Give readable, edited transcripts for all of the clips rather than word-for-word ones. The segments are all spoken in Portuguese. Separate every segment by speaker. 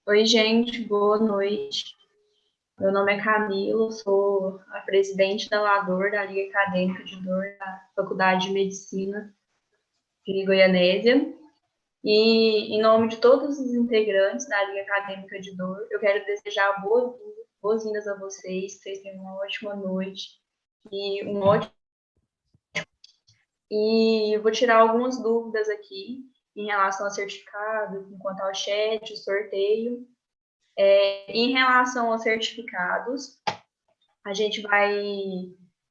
Speaker 1: Oi, gente, boa noite. Meu nome é Camila, sou a presidente da LADOR, da Liga Acadêmica de Dor da Faculdade de Medicina de Goianésia. E, em nome de todos os integrantes da Liga Acadêmica de Dor, eu quero desejar boas-vindas a vocês, que vocês tenham uma ótima noite e um ótimo. E eu vou tirar algumas dúvidas aqui em relação ao certificado, quanto ao chat, o sorteio. Em relação aos certificados, a gente vai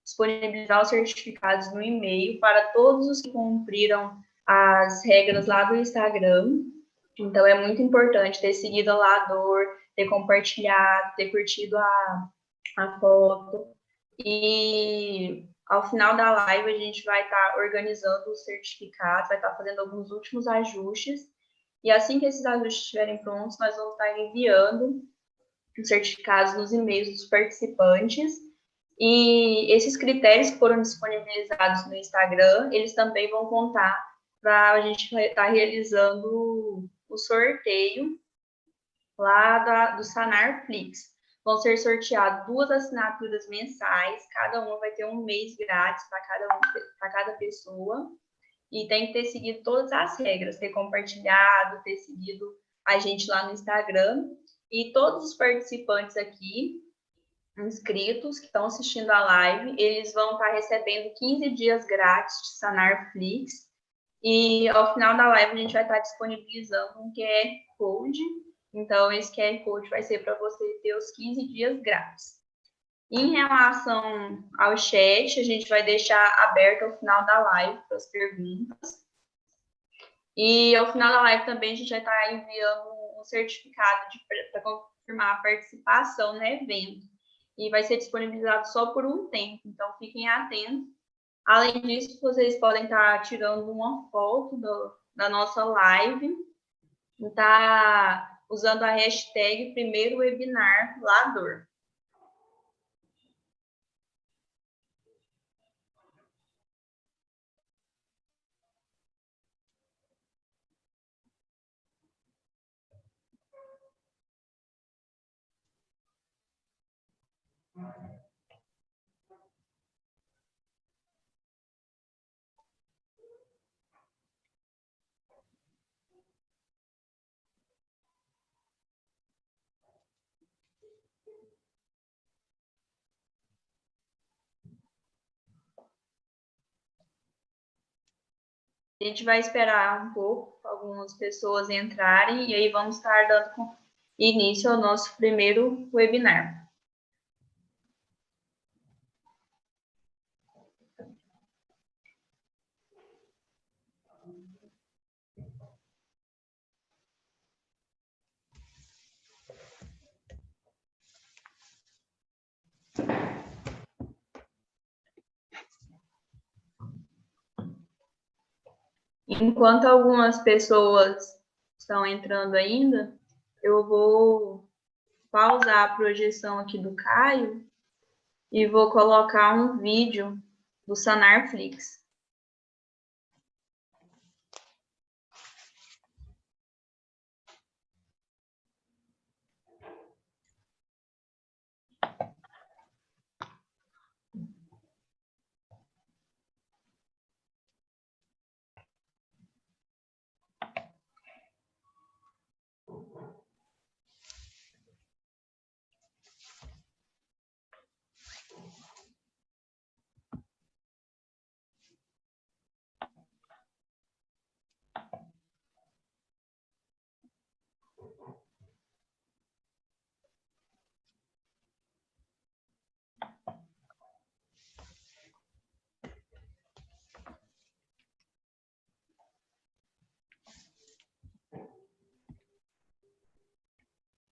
Speaker 1: disponibilizar os certificados no e-mail para todos os que cumpriram as regras lá do Instagram. Então, é muito importante ter seguido lá a dor, ter compartilhado, ter curtido a foto. E ao final da live, a gente vai estar organizando os certificados, vai estar fazendo alguns últimos ajustes. E assim que esses ajustes estiverem prontos, nós vamos estar enviando os certificados nos e-mails dos participantes. E esses critérios que foram disponibilizados no Instagram, eles também vão contar para a gente estar realizando o sorteio lá do Sanar Flix. Vão ser sorteadas 2 assinaturas mensais, cada uma vai ter um mês grátis para cada pessoa. E tem que ter seguido todas as regras, ter compartilhado, ter seguido a gente lá no Instagram. E todos os participantes aqui, inscritos, que estão assistindo a live, eles vão estar recebendo 15 dias grátis de Sanar Flix. E ao final da live a gente vai estar disponibilizando um QR Code. Então, esse QR Code vai ser para você ter os 15 dias grátis. Em relação ao chat, a gente vai deixar aberto ao final da live para as perguntas. E ao final da live também a gente vai estar enviando um certificado para confirmar a participação no evento. E vai ser disponibilizado só por um tempo, então fiquem atentos. Além disso, vocês podem estar tirando uma foto da nossa live e estar usando a hashtag primeiro webinar LADOR. A gente vai esperar um pouco, algumas pessoas entrarem, e aí vamos estar dando início ao nosso primeiro webinar. Enquanto algumas pessoas estão entrando ainda, eu vou pausar a projeção aqui do Caio e vou colocar um vídeo do Sanarflix.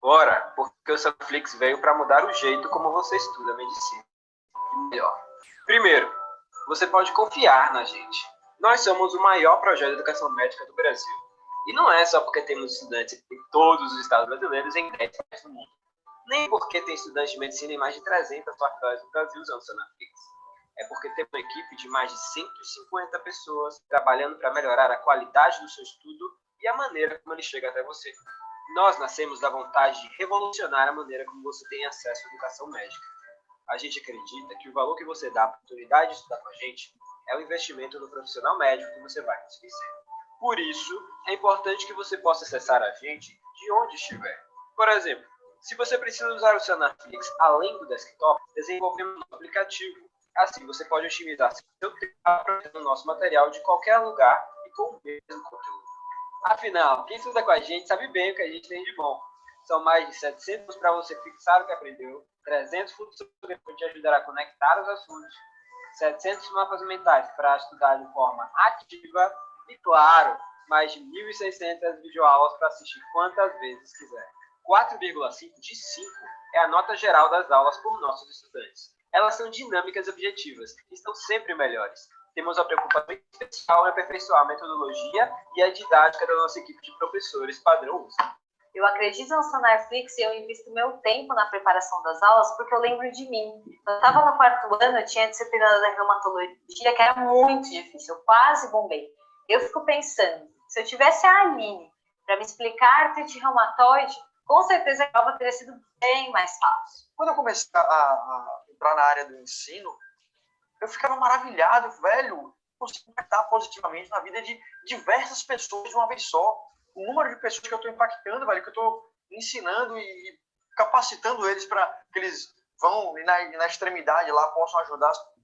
Speaker 2: Bora, porque o Sanflix veio para mudar o jeito como você estuda medicina. Melhor. Primeiro, você pode confiar na gente. Nós somos o maior projeto de educação médica do Brasil. E não é só porque temos estudantes em todos os estados brasileiros e em 10 países do mundo. Nem porque tem estudantes de medicina em mais de 300 faculdades do Brasil usando o Sanflix. É porque temos uma equipe de mais de 150 pessoas trabalhando para melhorar a qualidade do seu estudo e a maneira como ele chega até você. Nós nascemos da vontade de revolucionar a maneira como você tem acesso à educação médica. A gente acredita que o valor que você dá à oportunidade de estudar com a gente é o investimento no profissional médico que você vai conseguir ser. Por isso, é importante que você possa acessar a gente de onde estiver. Por exemplo, se você precisa usar o seu Netflix além do desktop, desenvolvemos um aplicativo. Assim, você pode otimizar seu tempo aproveitando o nosso material de qualquer lugar e com o mesmo conteúdo. Afinal, quem estuda com a gente sabe bem o que a gente tem de bom. São mais de 700 para você fixar o que aprendeu, 300 funções para te ajudar a conectar os assuntos, 700 mapas mentais para estudar de forma ativa e, claro, mais de 1.600 videoaulas para assistir quantas vezes quiser. 4,5 de 5 é a nota geral das aulas por nossos estudantes. Elas são dinâmicas e objetivas, e estão sempre melhores. Temos uma preocupação especial em aperfeiçoar a metodologia e a didática da nossa equipe de professores padrão USP.
Speaker 3: Eu acredito no seu Netflix e eu invisto meu tempo na preparação das aulas porque eu lembro de mim. Eu estava no 4º ano, eu tinha a disciplina da reumatologia que era muito difícil, eu quase bombei. Eu fico pensando, se eu tivesse a Aline para me explicar artrite reumatoide, com certeza a prova teria sido bem mais fácil.
Speaker 4: Quando eu comecei a entrar na área do ensino, eu ficava maravilhado, velho, consigo impactar positivamente na vida de diversas pessoas de uma vez só. O número de pessoas que eu estou impactando, velho, que eu estou ensinando e capacitando eles para que eles vão na extremidade lá, possam ajudar as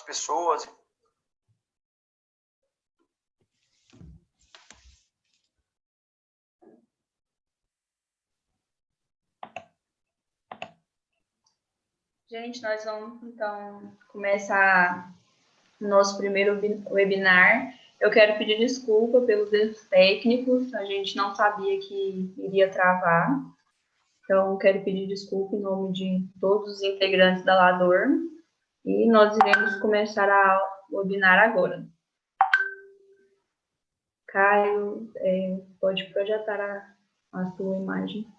Speaker 4: pessoas.
Speaker 1: Gente, nós vamos, então, começar o nosso primeiro webinar. Eu quero pedir desculpa pelos erros técnicos, a gente não sabia que iria travar. Então, quero pedir desculpa em nome de todos os integrantes da LADOR. E nós iremos começar o webinar agora. Caio, pode projetar a sua imagem.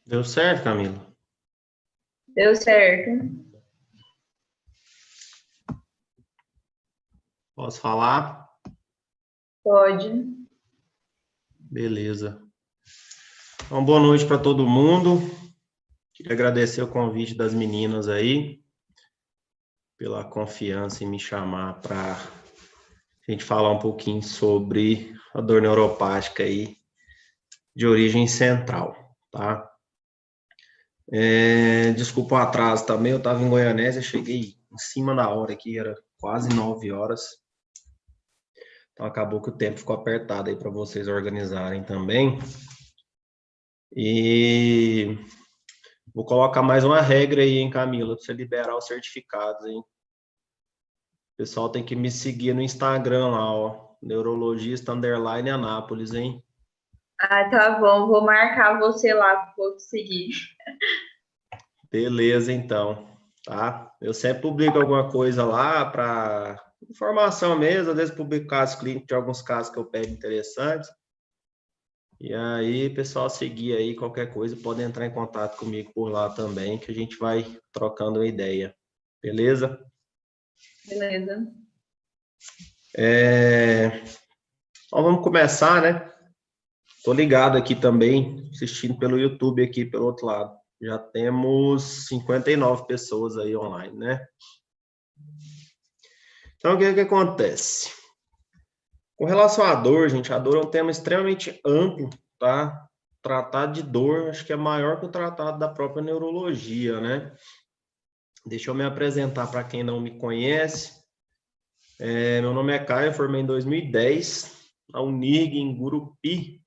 Speaker 5: Deu certo, Camila?
Speaker 1: Deu certo.
Speaker 5: Posso falar?
Speaker 1: Pode.
Speaker 5: Beleza. Então, boa noite para todo mundo. Queria agradecer o convite das meninas aí, pela confiança em me chamar para a gente falar um pouquinho sobre a dor neuropática aí, de origem central, tá? Desculpa o atraso também, eu estava em Goianésia, cheguei em cima da hora aqui, era quase 9 horas. Então acabou que o tempo ficou apertado aí para vocês organizarem também. E vou colocar mais uma regra aí, hein, Camila, para você liberar os certificados, hein? O pessoal tem que me seguir no Instagram lá, ó, neurologista_Anápolis, hein?
Speaker 1: Ah, tá bom, vou marcar você lá para vou seguir.
Speaker 5: Beleza, então. tá? Eu sempre publico alguma coisa lá para informação mesmo, às vezes publico casos clínicos de alguns casos que eu pego interessantes. E aí, pessoal, seguir aí qualquer coisa, pode entrar em contato comigo por lá também, que a gente vai trocando uma ideia. Beleza?
Speaker 1: Beleza.
Speaker 5: Então, vamos começar, né? Tô ligado aqui também, assistindo pelo YouTube aqui, pelo outro lado. Já temos 59 pessoas aí online, né? Então, o que que acontece? Com relação à dor, gente, a dor é um tema extremamente amplo, tá? Tratado de dor, acho que é maior que o tratado da própria neurologia, né? Deixa eu me apresentar para quem não me conhece. Meu nome é Caio, eu formei em 2010, na Unig, em Gurupi.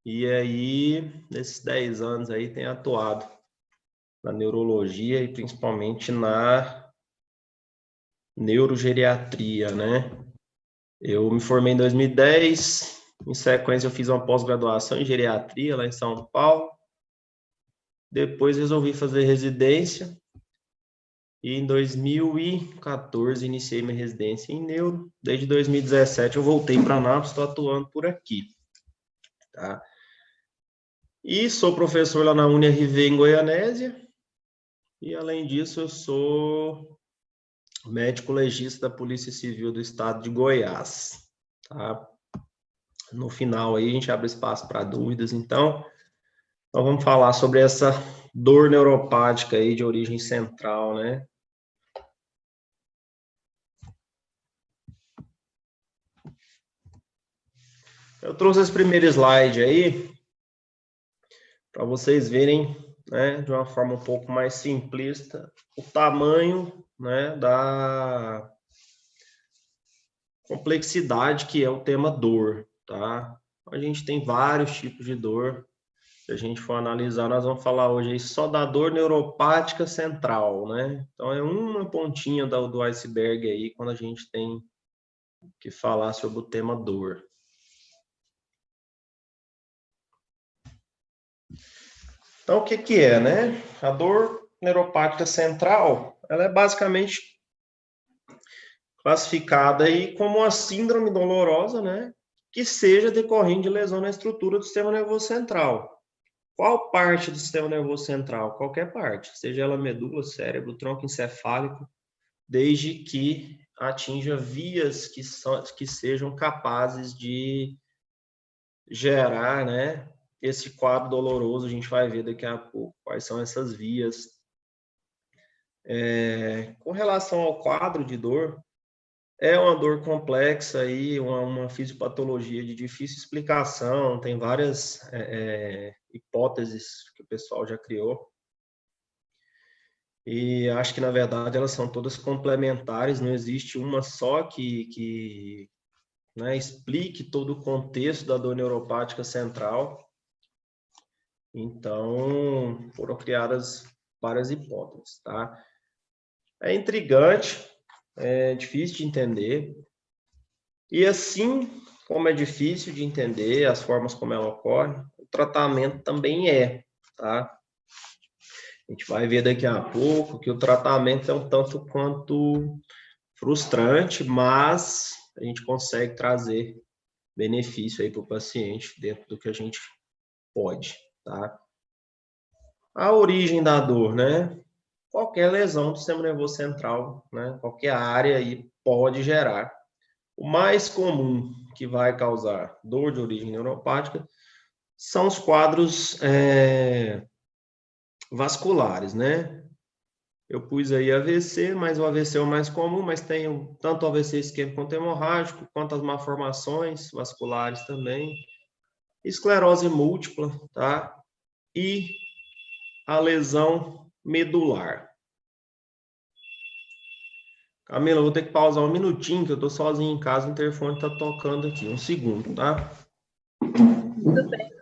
Speaker 5: E aí, nesses 10 anos aí, tenho atuado na neurologia e principalmente na neurogeriatria, né? Eu me formei em 2010, em sequência eu fiz uma pós-graduação em geriatria lá em São Paulo. Depois resolvi fazer residência e em 2014 iniciei minha residência em neuro. Desde 2017 eu voltei para Anápolis, estou atuando por aqui, tá? E sou professor lá na UniRV em Goianésia. E além disso eu sou médico legista da Polícia Civil do Estado de Goiás, tá? No final aí a gente abre espaço para dúvidas, então vamos falar sobre essa dor neuropática aí de origem central, né? Eu trouxe esse primeiro slide aí para vocês verem, né, de uma forma um pouco mais simplista, o tamanho, né, da complexidade que é o tema dor, tá? A gente tem vários tipos de dor. Se a gente for analisar, nós vamos falar hoje aí só da dor neuropática central, né? Então é uma pontinha do iceberg aí quando a gente tem que falar sobre o tema dor. Então o que que é, né? A dor neuropática central, ela é basicamente classificada aí como uma síndrome dolorosa, né? Que seja decorrente de lesão na estrutura do sistema nervoso central. Qual parte do sistema nervoso central? Qualquer parte, seja ela medula, cérebro, tronco encefálico, desde que atinja vias que sejam capazes de gerar, né, esse quadro doloroso. A gente vai ver daqui a pouco quais são essas vias. Com relação ao quadro de dor, é uma dor complexa aí, uma fisiopatologia de difícil explicação, tem várias hipóteses que o pessoal já criou. E acho que, na verdade, elas são todas complementares, não existe uma só que né, explique todo o contexto da dor neuropática central. Então, foram criadas várias hipóteses, tá? É intrigante, é difícil de entender. E assim como é difícil de entender as formas como ela ocorre, o tratamento também é, tá? A gente vai ver daqui a pouco que o tratamento é um tanto quanto frustrante, mas a gente consegue trazer benefício aí para o paciente dentro do que a gente pode, tá? A origem da dor, né? Qualquer lesão do sistema nervoso central, né? Qualquer área aí pode gerar. O mais comum que vai causar dor de origem neuropática são os quadros vasculares, né? Eu pus aí AVC, mas o AVC é o mais comum, mas tem tanto o AVC isquêmico quanto hemorrágico, quanto as malformações vasculares também, esclerose múltipla, tá? E a lesão medular. Camila, eu vou ter que pausar um minutinho, que eu tô sozinho em casa, o interfone tá tocando aqui. Um segundo, tá?
Speaker 1: Tudo bem.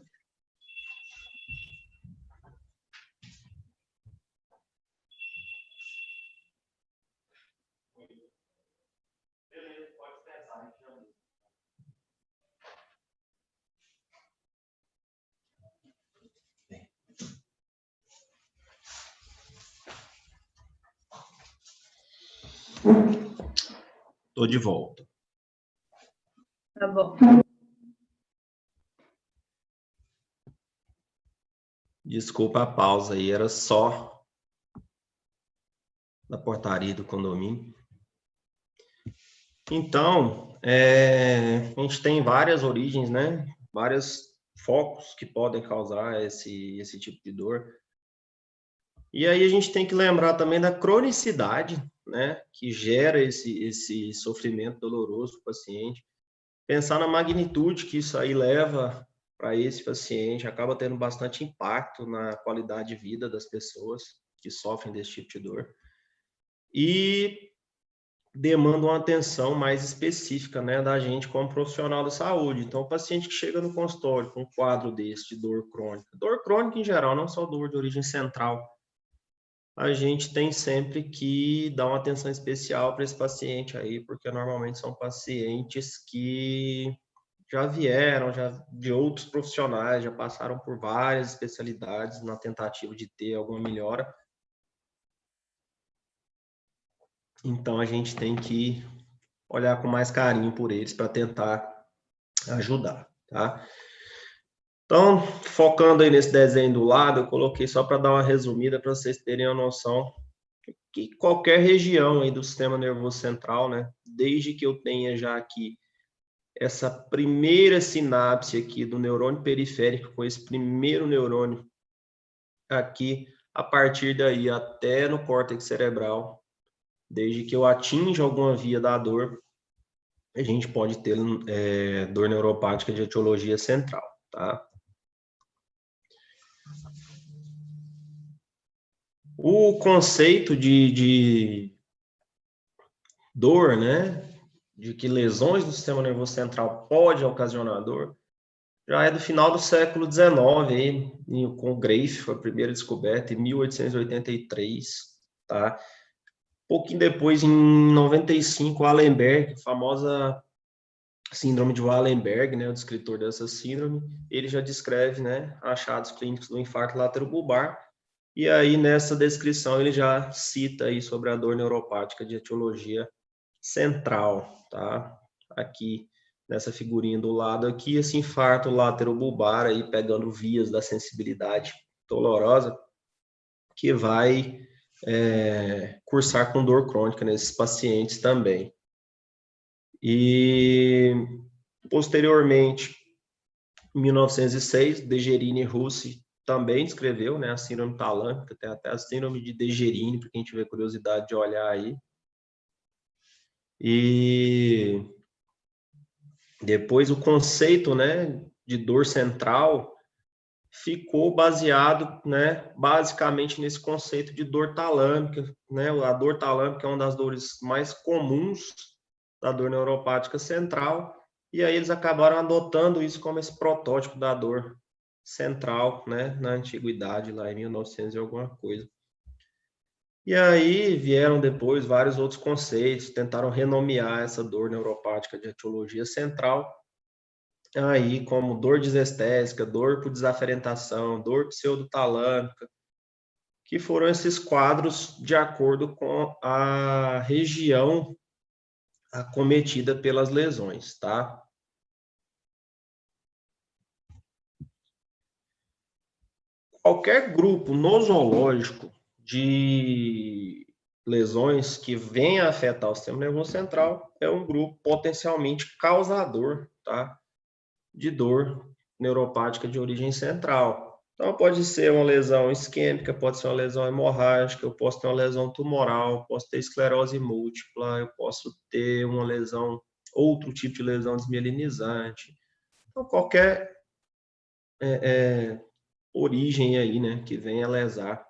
Speaker 5: Estou de volta.
Speaker 1: Tá bom.
Speaker 5: Desculpa a pausa aí, era só da portaria do condomínio. Então, a gente tem várias origens, né? Vários focos que podem causar esse tipo de dor. E aí a gente tem que lembrar também da cronicidade, né? Que gera esse sofrimento doloroso para o paciente. Pensar na magnitude que isso aí leva para esse paciente, acaba tendo bastante impacto na qualidade de vida das pessoas que sofrem desse tipo de dor. E demanda uma atenção mais específica, né, da gente como profissional da saúde. Então, o paciente que chega no consultório com um quadro desse de dor crônica em geral, não só dor de origem central, a gente tem sempre que dar uma atenção especial para esse paciente aí, porque normalmente são pacientes que já vieram de outros profissionais, já passaram por várias especialidades na tentativa de ter alguma melhora. Então, a gente tem que olhar com mais carinho por eles para tentar ajudar, tá? Então, focando aí nesse desenho do lado, eu coloquei só para dar uma resumida para vocês terem uma noção que qualquer região aí do sistema nervoso central, né, desde que eu tenha já aqui essa primeira sinapse aqui do neurônio periférico com esse primeiro neurônio aqui, a partir daí até no córtex cerebral, desde que eu atinja alguma via da dor, a gente pode ter dor neuropática de etiologia central, tá? O conceito de dor, né, de que lesões do sistema nervoso central pode ocasionar dor, já é do final do século XIX, aí, com o Grafe, foi a primeira descoberta em 1883, tá? Pouquinho depois, em 95, Wallenberg, famosa síndrome de Wallenberg, né, o descritor dessa síndrome, ele já descreve, né, achados clínicos do infarto laterobulbar, e aí nessa descrição ele já cita aí sobre a dor neuropática de etiologia central, tá? Aqui nessa figurinha do lado aqui, esse infarto laterobulbar aí pegando vias da sensibilidade dolorosa que vai cursar com dor crônica nesses pacientes também. E posteriormente, em 1906, Dejerini e Russi também descreveu, né, a síndrome talâmica, tem até a síndrome de Dejerini, para quem tiver curiosidade de olhar aí. E depois o conceito, né, de dor central ficou baseado, né, basicamente nesse conceito de dor talâmica, né? A dor talâmica é uma das dores mais comuns da dor neuropática central, e aí eles acabaram adotando isso como esse protótipo da dor central, né, na antiguidade, lá em 1900 e alguma coisa. E aí vieram depois vários outros conceitos, tentaram renomear essa dor neuropática de etiologia central, aí como dor disestésica, dor por desaferentação, dor pseudotalâmica, que foram esses quadros de acordo com a região acometida pelas lesões, tá? Qualquer grupo nosológico de lesões que venha a afetar o sistema nervoso central é um grupo potencialmente causador, tá? De dor neuropática de origem central. Então, pode ser uma lesão isquêmica, pode ser uma lesão hemorrágica, eu posso ter uma lesão tumoral, posso ter esclerose múltipla, eu posso ter uma lesão, outro tipo de lesão desmielinizante. Então, qualquer origem aí, né, que venha lesar.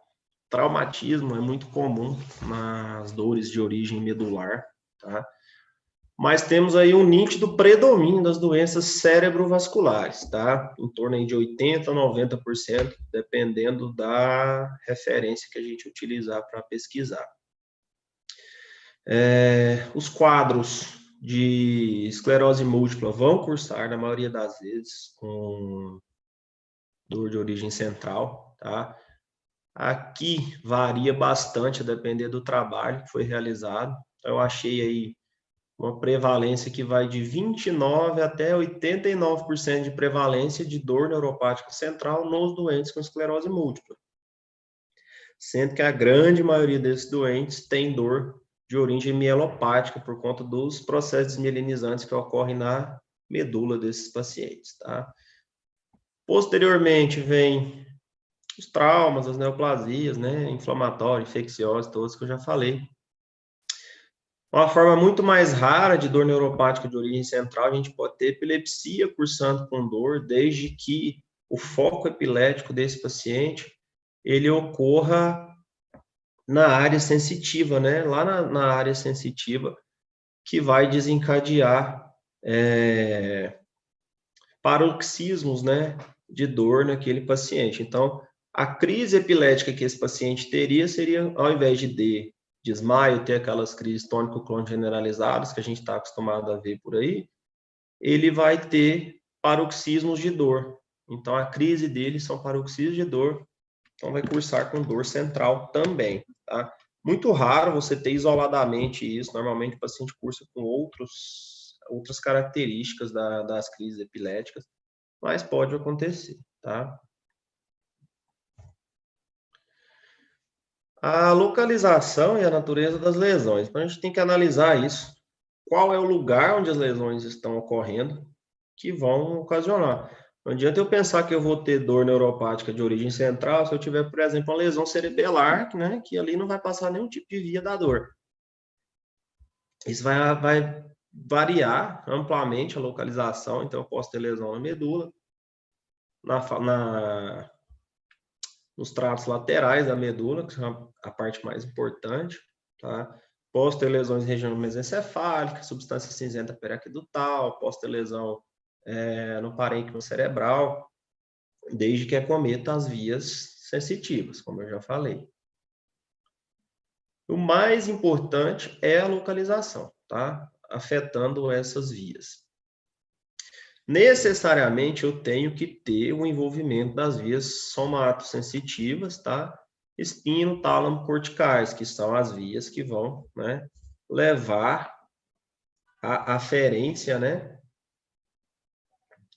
Speaker 5: Traumatismo é muito comum nas dores de origem medular, tá? Mas temos aí um nítido predomínio das doenças cerebrovasculares, tá? Em torno aí de 80% a 90%, dependendo da referência que a gente utilizar para pesquisar. Os quadros de esclerose múltipla vão cursar, na maioria das vezes, com dor de origem central, tá? Aqui varia bastante a depender do trabalho que foi realizado, Eu achei aí uma prevalência que vai de 29% até 89% de prevalência de dor neuropática central nos doentes com esclerose múltipla. Sendo que a grande maioria desses doentes tem dor de origem mielopática por conta dos processos desmielinizantes que ocorrem na medula desses pacientes, tá? Posteriormente vem os traumas, as neoplasias, né, inflamatórias, infecciosas, todos que eu já falei. Uma forma muito mais rara de dor neuropática de origem central, a gente pode ter epilepsia cursando com dor, desde que o foco epilético desse paciente, ele ocorra na área sensitiva, né? Lá na área sensitiva, que vai desencadear paroxismos, né, de dor naquele paciente. Então, a crise epilética que esse paciente teria seria, ao invés de desmaio, ter aquelas crises tônico-clônico generalizadas que a gente está acostumado a ver por aí, ele vai ter paroxismos de dor. Então, a crise dele são paroxismos de dor, então vai cursar com dor central também, tá? Muito raro você ter isoladamente isso, normalmente o paciente cursa com outras características das crises epiléticas, mas pode acontecer, tá? A localização e a natureza das lesões. Então, a gente tem que analisar isso. Qual é o lugar onde as lesões estão ocorrendo que vão ocasionar? Não adianta eu pensar que eu vou ter dor neuropática de origem central se eu tiver, por exemplo, uma lesão cerebelar, né, que ali não vai passar nenhum tipo de via da dor. Isso vai variar amplamente a localização, então eu posso ter lesão na medula, nos tratos laterais da medula, que são a parte mais importante, tá? Posso ter lesões em região mesencefálica, substância cinzenta periaquedutal, posso ter lesão no parênquima cerebral, desde que acometa as vias sensitivas, como eu já falei. O mais importante é a localização, tá? Afetando essas vias. Necessariamente eu tenho que ter o envolvimento das vias somatosensitivas, tá? Espino, tálamo, corticais, que são as vias que vão, né, levar à aferência, né,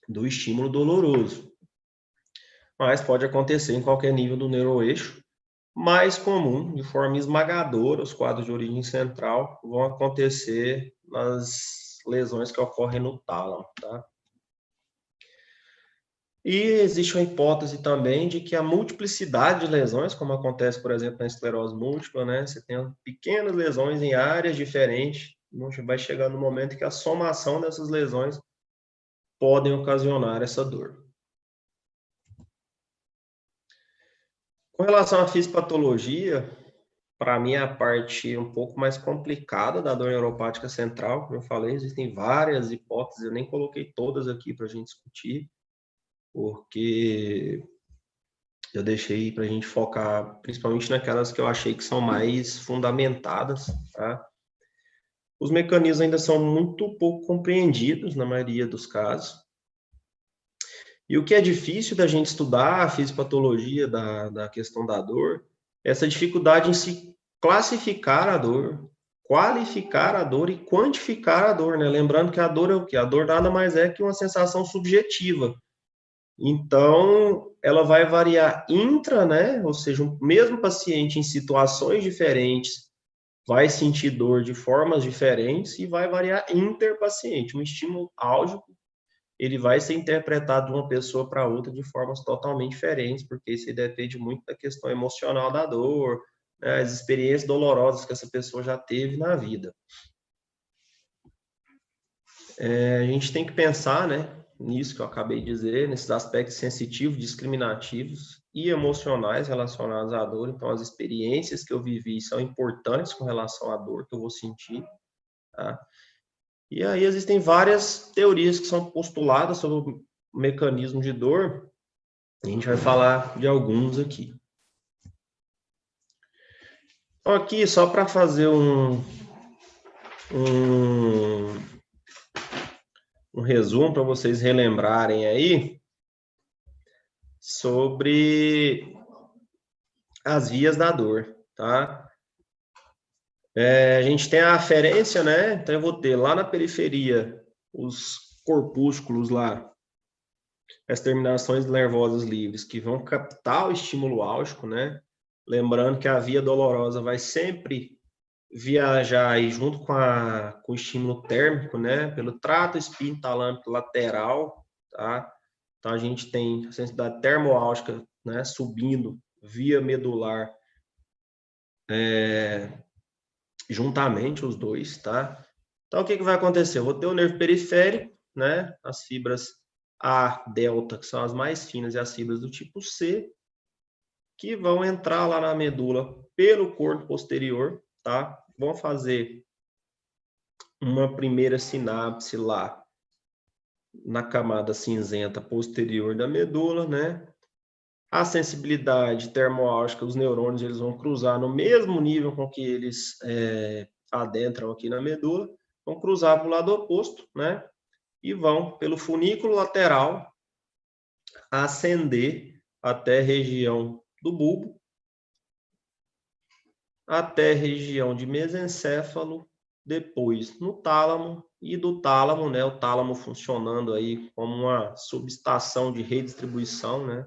Speaker 5: do estímulo doloroso. Mas pode acontecer em qualquer nível do neuroeixo. Mais comum, de forma esmagadora, os quadros de origem central vão acontecer nas lesões que ocorrem no tálamo, tá? E existe uma hipótese também de que a multiplicidade de lesões, como acontece, por exemplo, na esclerose múltipla, né? Você tem pequenas lesões em áreas diferentes, vai chegar no momento que a somação dessas lesões podem ocasionar essa dor. Com relação à fisiopatologia, para mim é a parte um pouco mais complicada da dor neuropática central, como eu falei, existem várias hipóteses, eu nem coloquei todas aqui para a gente discutir, porque eu deixei para a gente focar principalmente naquelas que eu achei que são mais fundamentadas, tá? Os mecanismos ainda são muito pouco compreendidos na maioria dos casos. E o que é difícil da gente estudar a fisiopatologia da questão da dor, é essa dificuldade em se classificar a dor, qualificar a dor e quantificar a dor, né? Lembrando que a dor é o quê? A dor nada mais é que uma sensação subjetiva. Então, ela vai variar intra, né? Ou seja, o mesmo paciente em situações diferentes vai sentir dor de formas diferentes e vai variar interpaciente. Um estímulo álgico, ele vai ser interpretado de uma pessoa para outra de formas totalmente diferentes, porque isso depende muito da questão emocional da dor, né? As experiências dolorosas que essa pessoa já teve na vida. A gente tem que pensar, né, nisso que eu acabei de dizer, nesses aspectos sensitivos, discriminativos e emocionais relacionados à dor. Então, as experiências que eu vivi são importantes com relação à dor que eu vou sentir, tá? E aí existem várias teorias que são postuladas sobre o mecanismo de dor. A gente vai falar de alguns aqui. Então, aqui, só para fazer um resumo para vocês relembrarem aí sobre as vias da dor, tá? A gente tem a aferência, né? Então, eu vou ter lá na periferia os corpúsculos lá, as terminações nervosas livres, que vão captar o estímulo álgico, né? Lembrando que a via dolorosa vai sempre viajar aí junto com o estímulo térmico, né? Pelo trato espino-talâmico lateral, tá? Então, a gente tem a sensibilidade termoálgica, né? Subindo via medular, juntamente os dois, tá? Então, o que vai acontecer? Eu vou ter o nervo periférico, né? As fibras A, delta, que são as mais finas, e as fibras do tipo C, que vão entrar lá na medula pelo corpo posterior, tá? Vão fazer uma primeira sinapse lá na camada cinzenta posterior da medula, né? A sensibilidade termoálgica, os neurônios, eles vão cruzar no mesmo nível com que eles adentram aqui na medula, vão cruzar para o lado oposto, né? E vão pelo funículo lateral ascender até a região do bulbo, até a região de mesencéfalo, depois no tálamo, e do tálamo, né, o tálamo funcionando aí como uma subestação de redistribuição, né,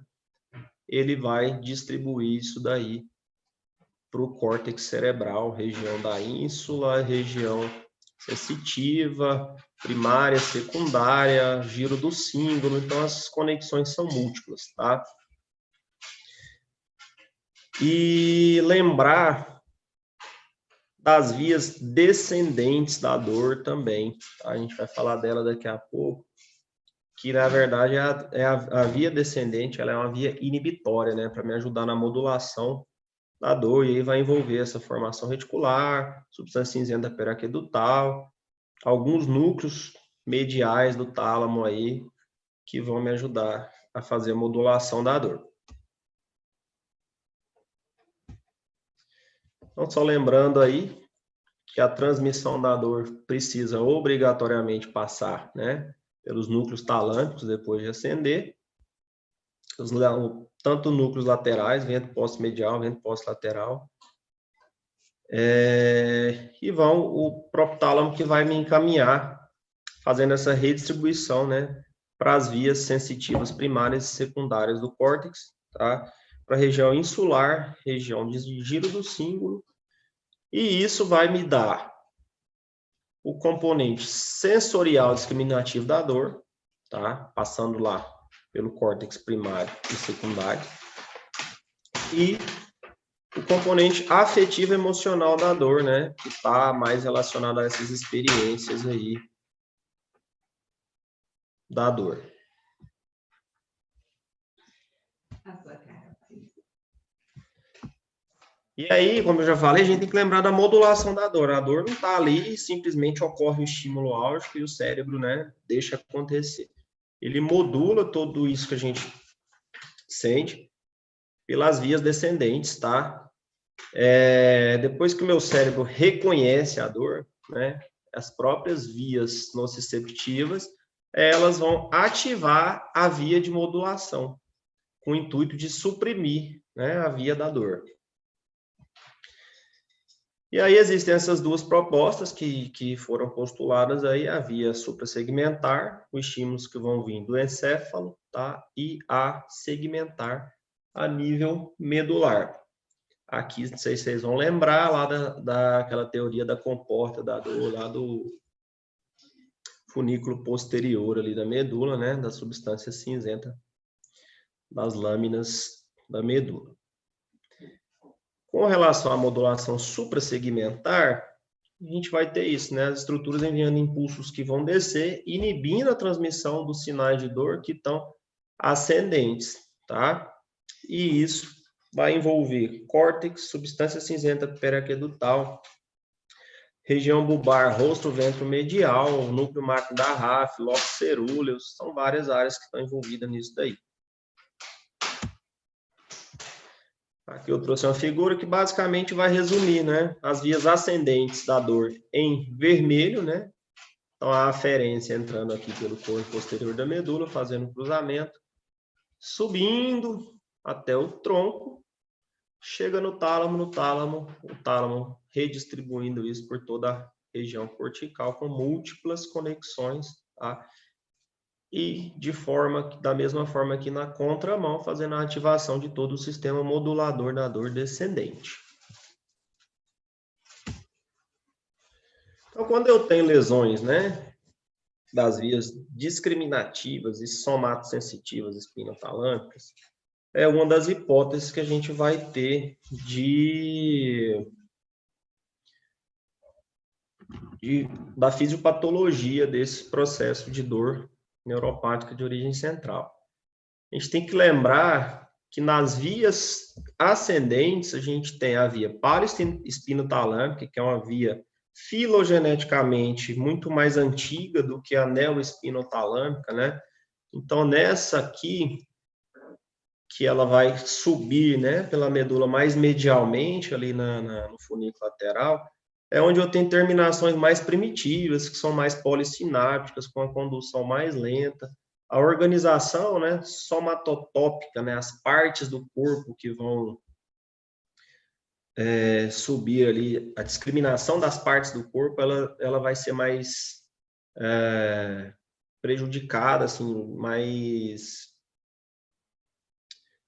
Speaker 5: ele vai distribuir isso daí para o córtex cerebral, região da ínsula, região sensitiva, primária, secundária, giro do símbolo. Então, as conexões são múltiplas, tá? E lembrar das vias descendentes da dor também, tá? A gente vai falar dela daqui a pouco, que na verdade a via descendente, ela é uma via inibitória, né? Para me ajudar na modulação da dor, e aí vai envolver essa formação reticular, substância cinzenta periaquedutal, alguns núcleos mediais do tálamo aí, que vão me ajudar a fazer a modulação da dor. Então, só lembrando aí que a transmissão da dor precisa obrigatoriamente passar, né, pelos núcleos talâmicos depois de ascender, tanto núcleos laterais, vento posto-medial, vento posto-lateral, e o próprio tálamo que vai me encaminhar, fazendo essa redistribuição, né, para as vias sensitivas primárias e secundárias do córtex, tá? Para a região insular, região de giro do símbolo, e isso vai me dar o componente sensorial discriminativo da dor, tá? Passando lá pelo córtex primário e secundário, e o componente afetivo emocional da dor, né? Que está mais relacionado a essas experiências aí da dor. E aí, como eu já falei, a gente tem que lembrar da modulação da dor. A dor não está ali e simplesmente ocorre o estímulo álgico e o cérebro, né, deixa acontecer. Ele modula tudo isso que a gente sente pelas vias descendentes, tá? Depois que o meu cérebro reconhece a dor, né, as próprias vias nociceptivas, elas vão ativar a via de modulação, com o intuito de suprimir, né, a via da dor. E aí existem essas duas propostas que foram postuladas aí, a via suprassegmentar, os estímulos que vão vir do encéfalo, tá? E a segmentar a nível medular. Aqui, não sei se vocês vão lembrar lá daquela teoria da comporta da dor, lá do funículo posterior ali da medula, né? Da substância cinzenta das lâminas da medula. Com relação à modulação suprassegmentar, a gente vai ter isso, né? As estruturas enviando impulsos que vão descer, inibindo a transmissão dos sinais de dor que estão ascendentes, tá? E isso vai envolver córtex, substância cinzenta periaquedutal, região bulbar, rosto, ventro medial, núcleo macro da RAF, lóbulo cerúleus, são várias áreas que estão envolvidas nisso daí. Aqui eu trouxe uma figura que basicamente vai resumir, né, as vias ascendentes da dor em vermelho, né? Então a aferência entrando aqui pelo corpo posterior da medula, fazendo um cruzamento, subindo até o tronco, chega no tálamo, o tálamo redistribuindo isso por toda a região cortical com múltiplas conexões, tá? E da mesma forma que na contramão, fazendo a ativação de todo o sistema modulador da dor descendente. Então, quando eu tenho lesões, né, das vias discriminativas e somatosensitivas espinotalâmicas, é uma das hipóteses que a gente vai ter da fisiopatologia desse processo de dor neuropática de origem central. A gente tem que lembrar que nas vias ascendentes a gente tem a via paraespinotalâmica, que é uma via filogeneticamente muito mais antiga do que a neoespinotalâmica, né? Então, nessa aqui, que ela vai subir, né, pela medula mais medialmente, ali no funículo lateral, é onde eu tenho terminações mais primitivas, que são mais polissinápticas, com a condução mais lenta. A organização, né, somatotópica, né, as partes do corpo que vão subir ali, a discriminação das partes do corpo, ela vai ser mais prejudicada, assim, mais,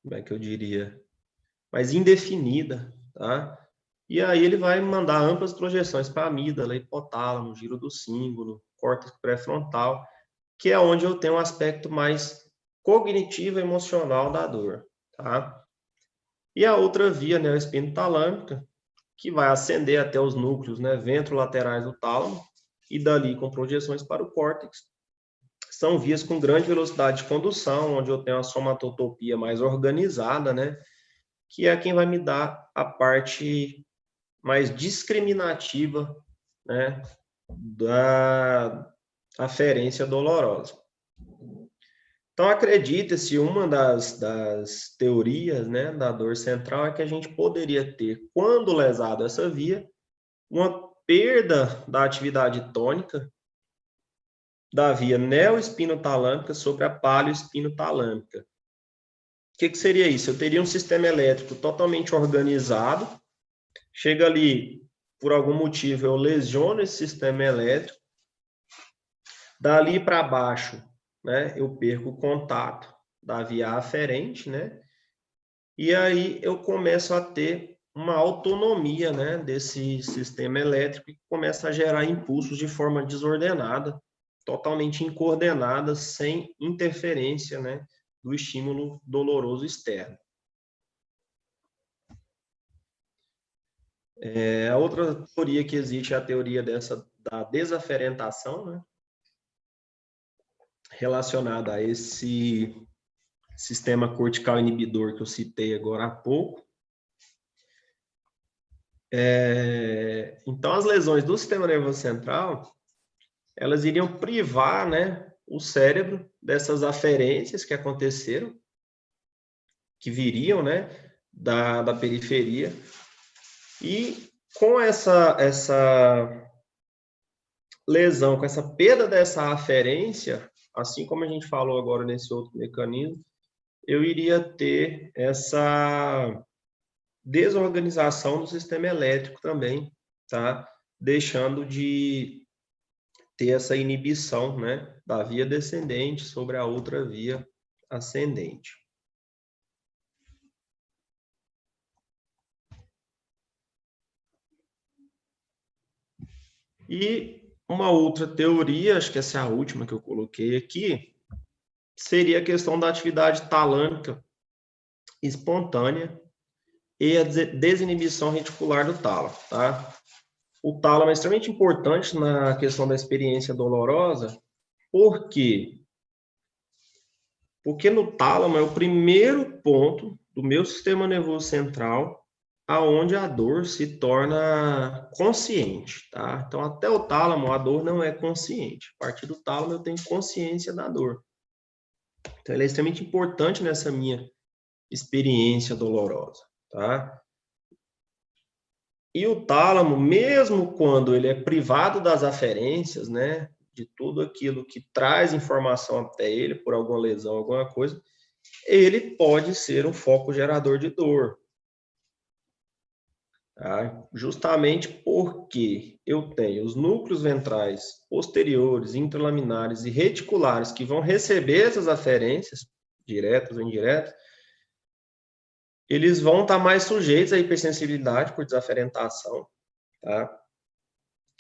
Speaker 5: como é que eu diria, mais indefinida, tá? E aí ele vai mandar amplas projeções para a amígdala, hipotálamo, giro do símbolo, córtex pré-frontal, que é onde eu tenho um aspecto mais cognitivo e emocional da dor, tá? E a outra via, né, a espinotalâmica, que vai ascender até os núcleos, né, ventrolaterais do tálamo, e dali com projeções para o córtex. São vias com grande velocidade de condução, onde eu tenho a somatotopia mais organizada, né, que é quem vai me dar a parte mais discriminativa, né, da aferência dolorosa. Então, acredita-se, uma das teorias, né, da dor central é que a gente poderia ter, quando lesado essa via, uma perda da atividade tônica da via neoespinotalâmica sobre a paleoespinotalâmica. O que seria isso? Eu teria um sistema elétrico totalmente organizado, chega ali, por algum motivo, eu lesiono esse sistema elétrico, dali para baixo, né, eu perco o contato da via aferente, né, e aí eu começo a ter uma autonomia, né, desse sistema elétrico e começa a gerar impulsos de forma desordenada, totalmente incoordenada, sem interferência, né, do estímulo doloroso externo. A outra teoria que existe é a teoria da desaferentação, né, relacionada a esse sistema cortical inibidor que eu citei agora há pouco. Então, as lesões do sistema nervoso central, elas iriam privar, né, o cérebro dessas aferências que aconteceram, que viriam, né, da periferia, e com essa lesão, com essa perda dessa aferência, assim como a gente falou agora nesse outro mecanismo, eu iria ter essa desorganização do sistema elétrico também, tá? Deixando de ter essa inibição, né, da via descendente sobre a outra via ascendente. E uma outra teoria, acho que essa é a última que eu coloquei aqui, seria a questão da atividade talâmica espontânea e a desinibição reticular do tálamo, tá? O tálamo é extremamente importante na questão da experiência dolorosa, por quê? Porque no tálamo é o primeiro ponto do meu sistema nervoso central aonde a dor se torna consciente, tá? Então, até o tálamo, a dor não é consciente. A partir do tálamo, eu tenho consciência da dor. Então, ele é extremamente importante nessa minha experiência dolorosa, tá? E o tálamo, mesmo quando ele é privado das aferências, né, de tudo aquilo que traz informação até ele, por alguma lesão, alguma coisa, ele pode ser um foco gerador de dor. tá? Justamente porque eu tenho os núcleos ventrais posteriores, intralaminares e reticulares que vão receber essas aferências, diretas ou indiretas, eles vão estar mais sujeitos à hipersensibilidade por desaferentação, tá?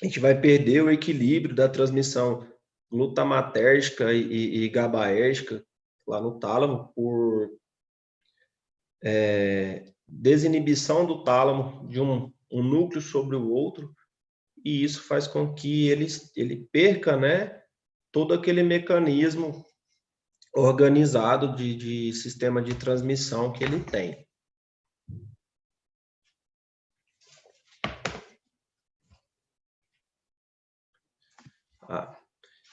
Speaker 5: A gente vai perder o equilíbrio da transmissão glutamatérgica e GABAérgica lá no tálamo por desinibição do tálamo de um núcleo sobre o outro, e isso faz com que ele perca, né, todo aquele mecanismo organizado de sistema de transmissão que ele tem.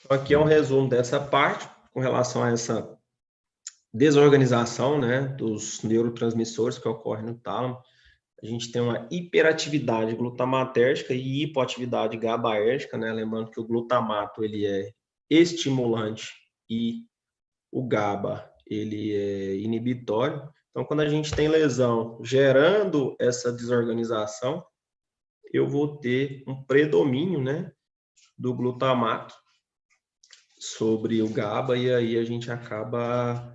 Speaker 5: Então, aqui é um resumo dessa parte, com relação a essa desorganização, né, dos neurotransmissores que ocorrem no tálamo. A gente tem uma hiperatividade glutamatérgica e hipoatividade GABAérgica, né, lembrando que o glutamato ele é estimulante e o GABA ele é inibitório. Então, quando a gente tem lesão gerando essa desorganização, eu vou ter um predomínio, né, do glutamato sobre o GABA, e aí a gente acaba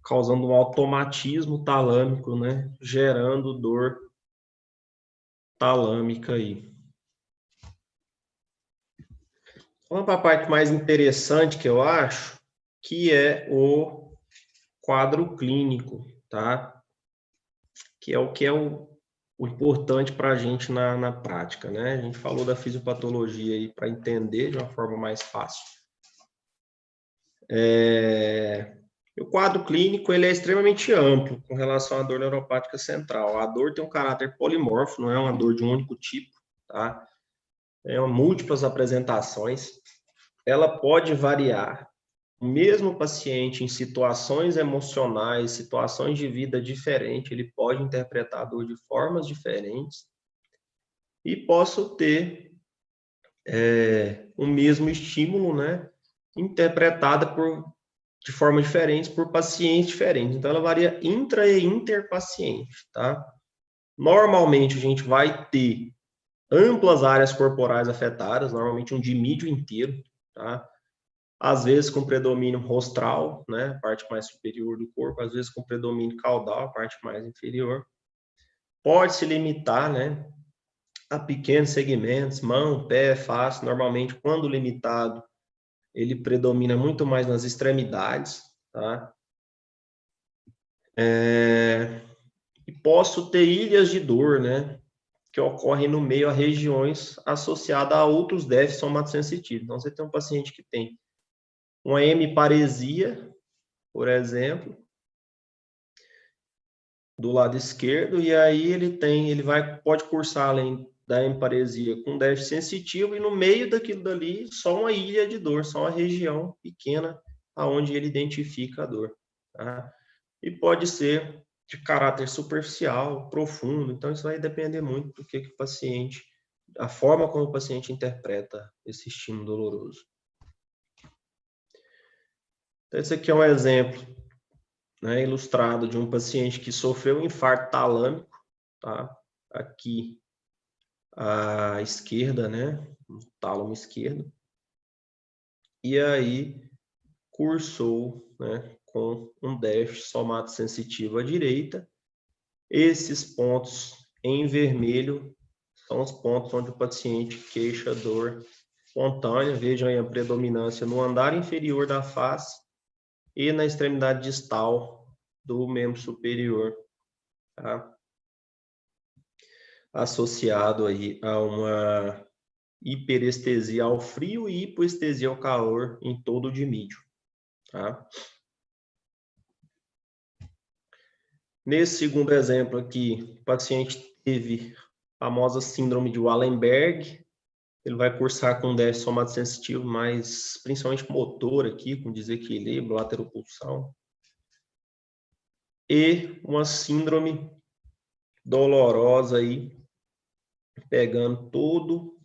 Speaker 5: causando um automatismo talâmico, né, gerando dor talâmica aí. Vamos para a parte mais interessante que eu acho, que é o quadro clínico, tá? Que é o importante para a gente na prática, né? A gente falou da fisiopatologia aí para entender de uma forma mais fácil. O quadro clínico ele é extremamente amplo com relação à dor neuropática central. A dor tem um caráter polimorfo, não é uma dor de um único tipo, tá? É múltiplas apresentações. Ela pode variar. O mesmo paciente em situações emocionais, situações de vida diferentes, ele pode interpretar a dor de formas diferentes. E posso ter o mesmo estímulo, né, interpretada de formas diferentes por pacientes diferentes. Então, ela varia intra e interpaciente, tá? Normalmente, a gente vai ter amplas áreas corporais afetadas, normalmente um dimídio inteiro, tá? Às vezes com predomínio rostral, né, parte mais superior do corpo, às vezes com predomínio caudal, parte mais inferior. Pode se limitar, né, a pequenos segmentos, mão, pé, face, normalmente quando limitado, ele predomina muito mais nas extremidades, tá? E posso ter ilhas de dor, né, que ocorrem no meio a regiões associadas a outros déficits somatosensitivos. Então, você tem um paciente que tem uma hemiparesia, por exemplo, do lado esquerdo, e aí ele pode cursar além da hemiparesia com déficit sensitivo, e no meio daquilo dali, só uma ilha de dor, só uma região pequena aonde ele identifica a dor, tá? E pode ser de caráter superficial, profundo, então isso vai depender muito do que o paciente, a forma como o paciente interpreta esse estímulo doloroso. Então, esse aqui é um exemplo, né, ilustrado de um paciente que sofreu um infarto talâmico, tá? Aqui à esquerda, né, no tálamo esquerdo, e aí cursou, né, com um déficit somatosensitivo à direita. Esses pontos em vermelho são os pontos onde o paciente queixa dor espontânea. Vejam aí a predominância no andar inferior da face e na extremidade distal do membro superior, tá? Associado aí a uma hiperestesia ao frio e hipoestesia ao calor em todo o dimídio, tá? Nesse segundo exemplo aqui, o paciente teve a famosa síndrome de Wallenberg. Ele vai cursar com déficit somatosensitivo, mas principalmente motor aqui, com desequilíbrio, lateropulsão. E uma síndrome dolorosa aí, pegando todo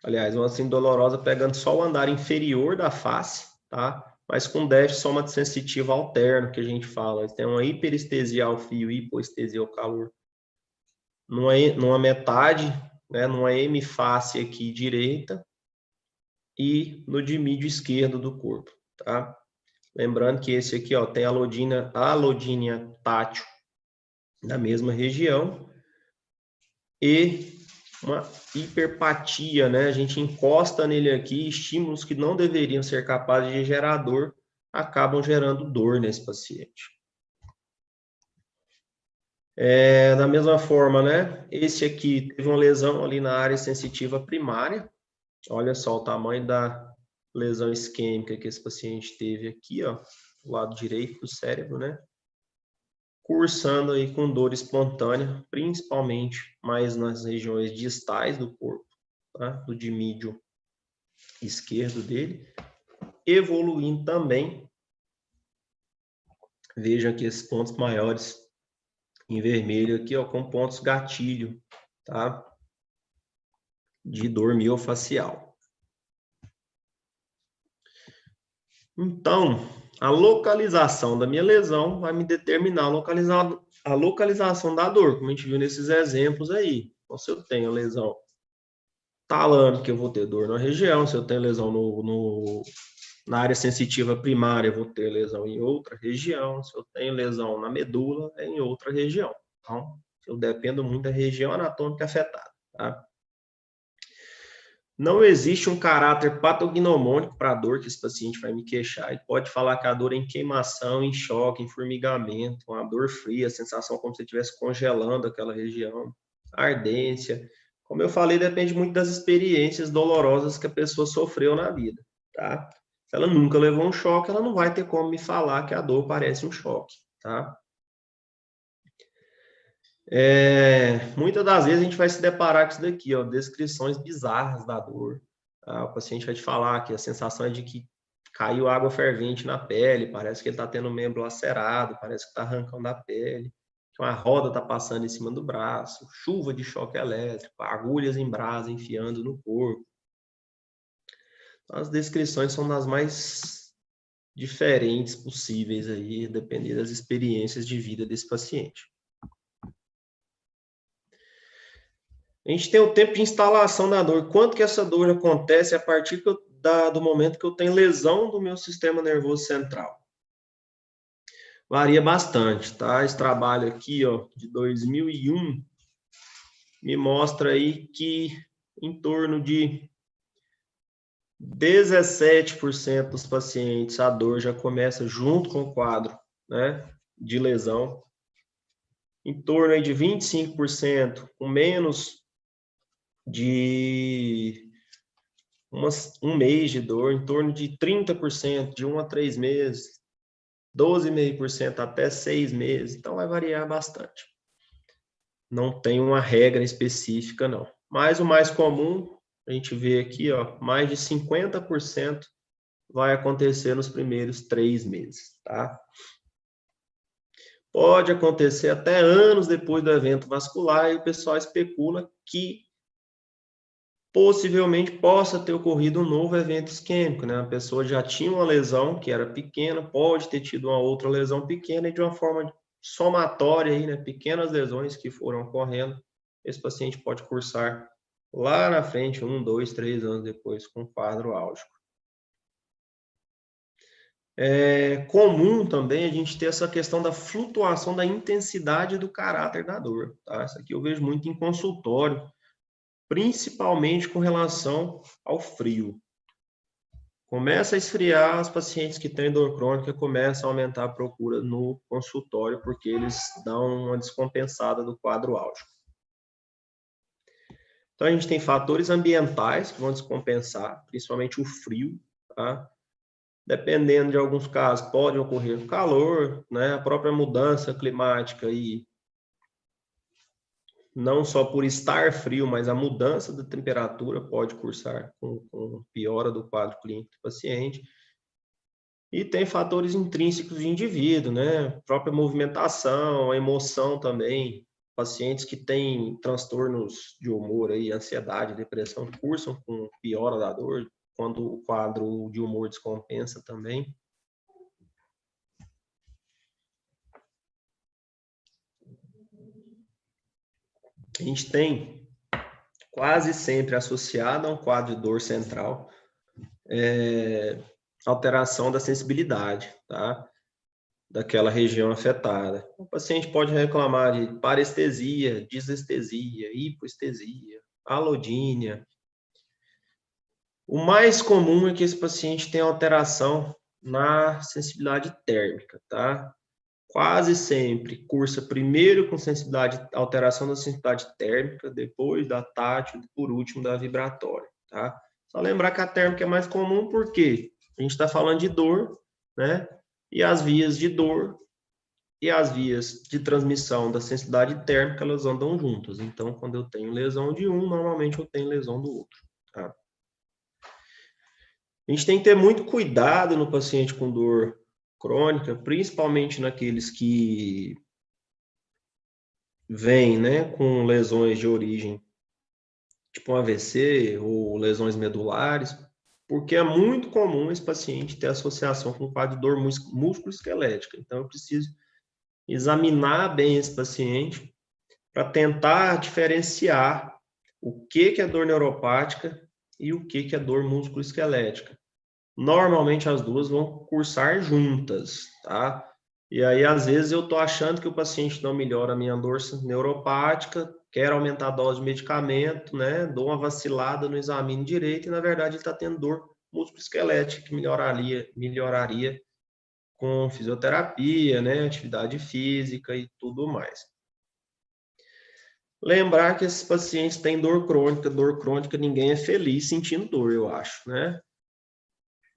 Speaker 5: aliás, uma síndrome dolorosa pegando só o andar inferior da face, tá? mas com déficit somatosensitivo alterno, que a gente fala. Eles têm uma hiperestesia ao fio e hipoestesia ao calor. Numa metade, né, numa hemifácie aqui direita e no dimídio esquerdo do corpo, tá? Lembrando que esse aqui, ó, tem alodínia tátil na mesma região e uma hiperpatia, né? A gente encosta nele aqui, estímulos que não deveriam ser capazes de gerar dor acabam gerando dor nesse paciente. Da mesma forma, né? Esse aqui teve uma lesão ali na área sensitiva primária. Olha só o tamanho da lesão isquêmica que esse paciente teve aqui, ó, do lado direito do cérebro, né? Cursando aí com dor espontânea, principalmente mais nas regiões distais do corpo, tá? Do dimídio esquerdo dele, evoluindo também. Veja aqui esses pontos maiores em vermelho aqui, ó, com pontos gatilho, tá? De dor miofacial. Então, a localização da minha lesão vai me determinar a localização da dor, como a gente viu nesses exemplos aí. Então, se eu tenho lesão talâmica, eu vou ter dor na região. Se eu tenho lesão na área sensitiva primária, eu vou ter lesão em outra região. Se eu tenho lesão na medula, é em outra região. Então, eu dependo muito da região anatômica afetada, tá? Não existe um caráter patognomônico para a dor que esse paciente vai me queixar. Ele pode falar que a dor é em queimação, em choque, em formigamento, uma dor fria, a sensação como se estivesse congelando aquela região, ardência. Como eu falei, depende muito das experiências dolorosas que a pessoa sofreu na vida, tá? Se ela nunca levou um choque, ela não vai ter como me falar que a dor parece um choque, tá? Muitas das vezes a gente vai se deparar com isso daqui, ó, descrições bizarras da dor. Tá? O paciente vai te falar que a sensação é de que caiu água fervente na pele, parece que ele está tendo o membro lacerado, parece que está arrancando a pele, que uma roda está passando em cima do braço, chuva de choque elétrico, agulhas em brasa enfiando no corpo. Então, as descrições são das mais diferentes possíveis aí, dependendo das experiências de vida desse paciente. A gente tem o tempo de instalação da dor. Quanto que essa dor acontece a partir do momento que eu tenho lesão do meu sistema nervoso central? Varia bastante, tá? Esse trabalho aqui, ó, de 2001, me mostra aí que em torno de 17% dos pacientes a dor já começa junto com o quadro, né, de lesão. Em torno aí de 25%, com menos de um mês de dor, em torno de 30%, de 1 a 3 meses, 12,5% até 6 meses, então vai variar bastante. Não tem uma regra específica, não. Mas o mais comum, a gente vê aqui, ó, mais de 50% vai acontecer nos primeiros 3 meses, tá? Pode acontecer até anos depois do evento vascular e o pessoal especula que possivelmente possa ter ocorrido um novo evento isquêmico, né? A pessoa já tinha uma lesão que era pequena, pode ter tido uma outra lesão pequena e de uma forma somatória aí, né? Pequenas lesões que foram ocorrendo, esse paciente pode cursar lá na frente, 1, 2, 3 anos depois, com quadro álgico. É comum também a gente ter essa questão da flutuação da intensidade do caráter da dor, tá? Isso aqui eu vejo muito em consultório, principalmente com relação ao frio. Começa a esfriar, os pacientes que têm dor crônica começam a aumentar a procura no consultório, porque eles dão uma descompensada do quadro álgico. Então, a gente tem fatores ambientais que vão descompensar, principalmente o frio, tá? Dependendo de alguns casos, pode ocorrer calor, né? A própria mudança climática e não só por estar frio, mas a mudança da temperatura pode cursar com piora do quadro clínico do paciente. E tem fatores intrínsecos de indivíduo, né? A própria movimentação, a emoção também. Pacientes que têm transtornos de humor, aí, ansiedade, depressão, cursam com piora da dor, quando o quadro de humor descompensa também. a gente tem quase sempre associado a um quadro de dor central alteração da sensibilidade, tá? Daquela região afetada. O paciente pode reclamar de parestesia, disestesia, hipoestesia, alodínia. O mais comum é que esse paciente tenha alteração na sensibilidade térmica, tá? Quase sempre cursa primeiro com alteração da sensibilidade térmica, depois da tátil, por último da vibratória, tá? Só lembrar que a térmica é mais comum porque a gente está falando de dor, né? E as vias de dor e as vias de transmissão da sensibilidade térmica, elas andam juntas. Então, quando eu tenho lesão de um, normalmente eu tenho lesão do outro, tá? A gente tem que ter muito cuidado no paciente com dor crônica, principalmente naqueles que vêm, né, com lesões de origem, tipo um AVC ou lesões medulares, porque é muito comum esse paciente ter associação com quadro de dor músculo-esquelética. Então, eu preciso examinar bem esse paciente para tentar diferenciar o que é dor neuropática e o que é dor músculo-esquelética. Normalmente as duas vão cursar juntas, tá? E aí, às vezes, eu tô achando que o paciente não melhora a minha dor neuropática, quer aumentar a dose de medicamento, né? Dou uma vacilada no exame direito e, na verdade, ele está tendo dor músculo-esquelética, que melhoraria com fisioterapia, né? Atividade física e tudo mais. Lembrar que esses pacientes têm dor crônica, ninguém é feliz sentindo dor, eu acho, né?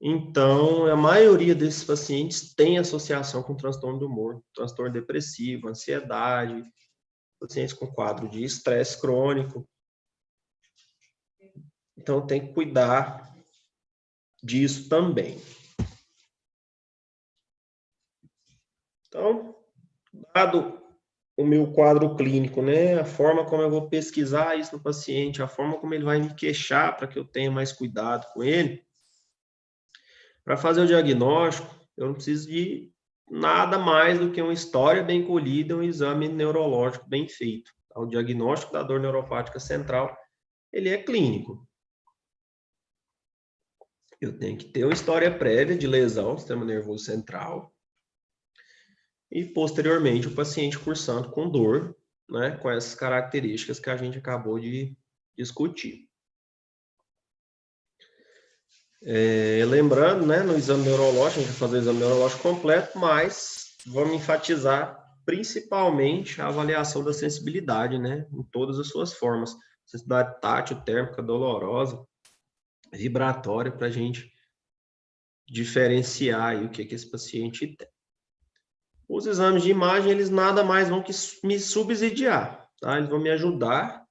Speaker 5: Então, a maioria desses pacientes tem associação com transtorno do humor, transtorno depressivo, ansiedade, pacientes com quadro de estresse crônico. Então, tem que cuidar disso também. Então, dado o meu quadro clínico, né, a forma como eu vou pesquisar isso no paciente, a forma como ele vai me queixar para que eu tenha mais cuidado com ele, para fazer o diagnóstico, eu não preciso de nada mais do que uma história bem colhida, um exame neurológico bem feito. O diagnóstico da dor neuropática central, ele é clínico. Eu tenho que ter uma história prévia de lesão do sistema nervoso central e, posteriormente, o paciente cursando com dor, né, com essas características que a gente acabou de discutir. Lembrando, né, no exame neurológico, a gente vai fazer o exame neurológico completo, mas vamos enfatizar principalmente a avaliação da sensibilidade, né, em todas as suas formas. Sensibilidade tátil, térmica, dolorosa, vibratória, para a gente diferenciar aí o que esse paciente tem. Os exames de imagem, eles nada mais vão que me subsidiar, tá? Eles vão me ajudar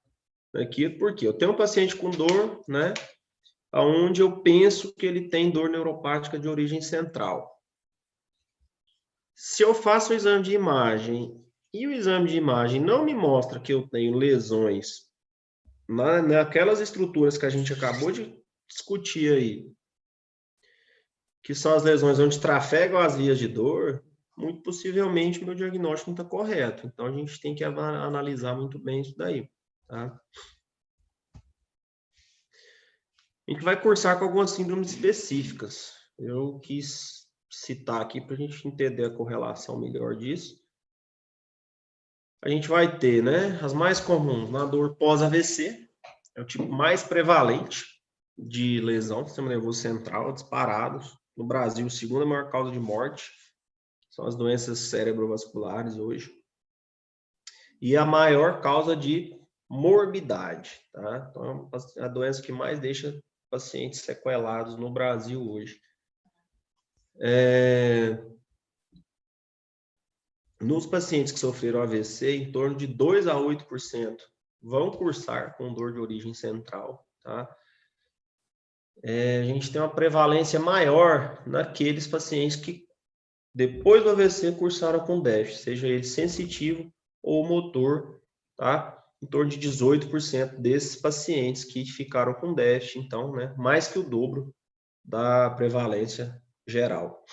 Speaker 5: aqui, porque eu tenho um paciente com dor, né, onde eu penso que ele tem dor neuropática de origem central. Se eu faço o exame de imagem e o exame de imagem não me mostra que eu tenho lesões naquelas estruturas que a gente acabou de discutir aí, que são as lesões onde trafegam as vias de dor, muito possivelmente o meu diagnóstico não está correto. Então, a gente tem que analisar muito bem isso daí, tá? A gente vai cursar com algumas síndromes específicas. Eu quis citar aqui para a gente entender a correlação melhor disso. A gente vai ter, né, as mais comuns na dor pós-AVC, é o tipo mais prevalente de lesão do sistema nervoso central, disparados. No Brasil, a segunda maior causa de morte são as doenças cerebrovasculares hoje. E a maior causa de morbidade, tá? Então, é a doença que mais deixa pacientes sequelados no Brasil hoje. Nos pacientes que sofreram AVC, em torno de 2 a 8% vão cursar com dor de origem central, tá? A gente tem uma prevalência maior naqueles pacientes que, depois do AVC, cursaram com déficit, seja ele sensitivo ou motor, tá? Em torno de 18% desses pacientes que ficaram com déficit, então, né, mais que o dobro da prevalência geral.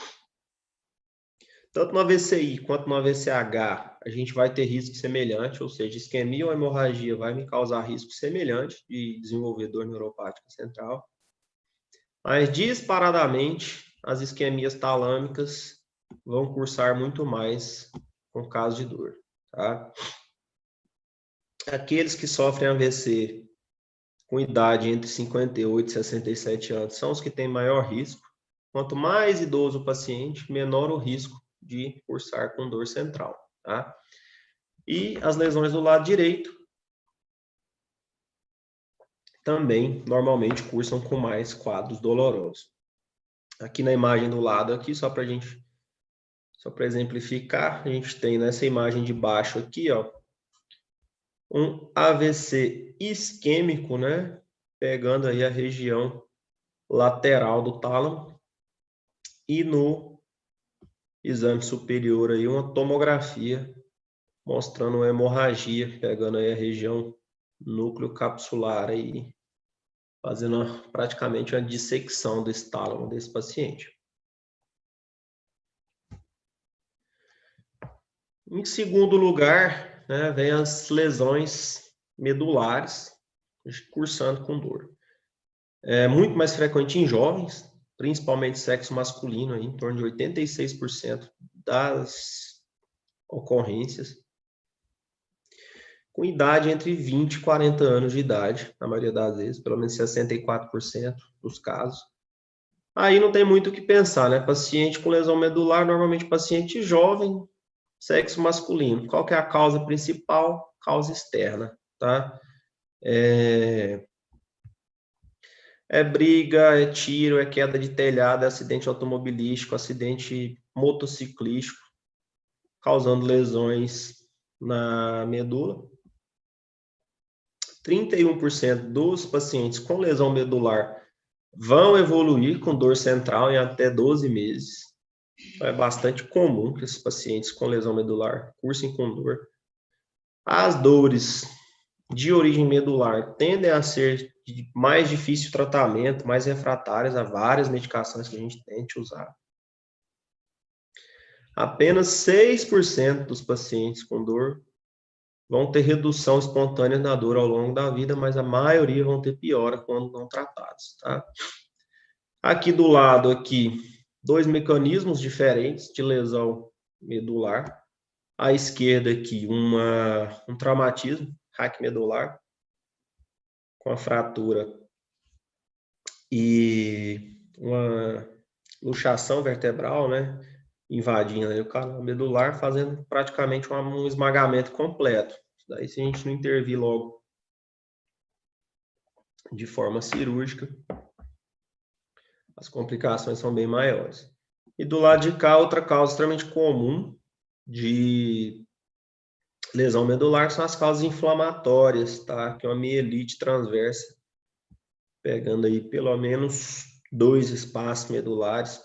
Speaker 5: tanto no AVCI quanto no AVCH, a gente vai ter risco semelhante, ou seja, isquemia ou hemorragia vai me causar risco semelhante de desenvolver dor neuropática central. Mas, disparadamente, as isquemias talâmicas vão cursar muito mais com caso de dor, tá? Aqueles que sofrem AVC com idade entre 58 e 67 anos são os que têm maior risco. Quanto mais idoso o paciente, menor o risco de cursar com dor central, tá? E as lesões do lado direito também normalmente cursam com mais quadros dolorosos. Aqui na imagem do lado aqui, só para exemplificar, a gente tem nessa imagem de baixo aqui, ó, um AVC isquêmico, né? Pegando aí a região lateral do tálamo, e no exame superior aí uma tomografia mostrando uma hemorragia, pegando aí a região núcleo capsular aí, fazendo praticamente uma dissecção desse tálamo desse paciente. Em segundo lugar, né, vem as lesões medulares cursando com dor. É muito mais frequente em jovens, principalmente sexo masculino, aí, em torno de 86% das ocorrências, com idade entre 20 e 40 anos de idade, na maioria das vezes, pelo menos 64% dos casos. Aí não tem muito o que pensar, né? Paciente com lesão medular, normalmente paciente jovem, sexo masculino. Qual que é a causa principal? Causa externa, tá? É briga, é tiro, é queda de telhado, é acidente automobilístico, acidente motociclístico, causando lesões na medula. 31% dos pacientes com lesão medular vão evoluir com dor central em até 12 meses. Então, é bastante comum que esses pacientes com lesão medular cursem com dor. As dores de origem medular tendem a ser de mais difícil tratamento, mais refratárias a várias medicações que a gente tente usar. Apenas 6% dos pacientes com dor vão ter redução espontânea na dor ao longo da vida, mas a maioria vão ter piora quando não tratados, tá? Aqui do lado, aqui, dois mecanismos diferentes de lesão medular. À esquerda aqui, um traumatismo raquimedular, com a fratura e uma luxação vertebral, né, invadindo aí o canal medular, fazendo praticamente um esmagamento completo. Daí, se a gente não intervir logo de forma cirúrgica, as complicações são bem maiores. E do lado de cá, outra causa extremamente comum de lesão medular são as causas inflamatórias, tá? Que é uma mielite transversa, pegando aí pelo menos 2 espaços medulares,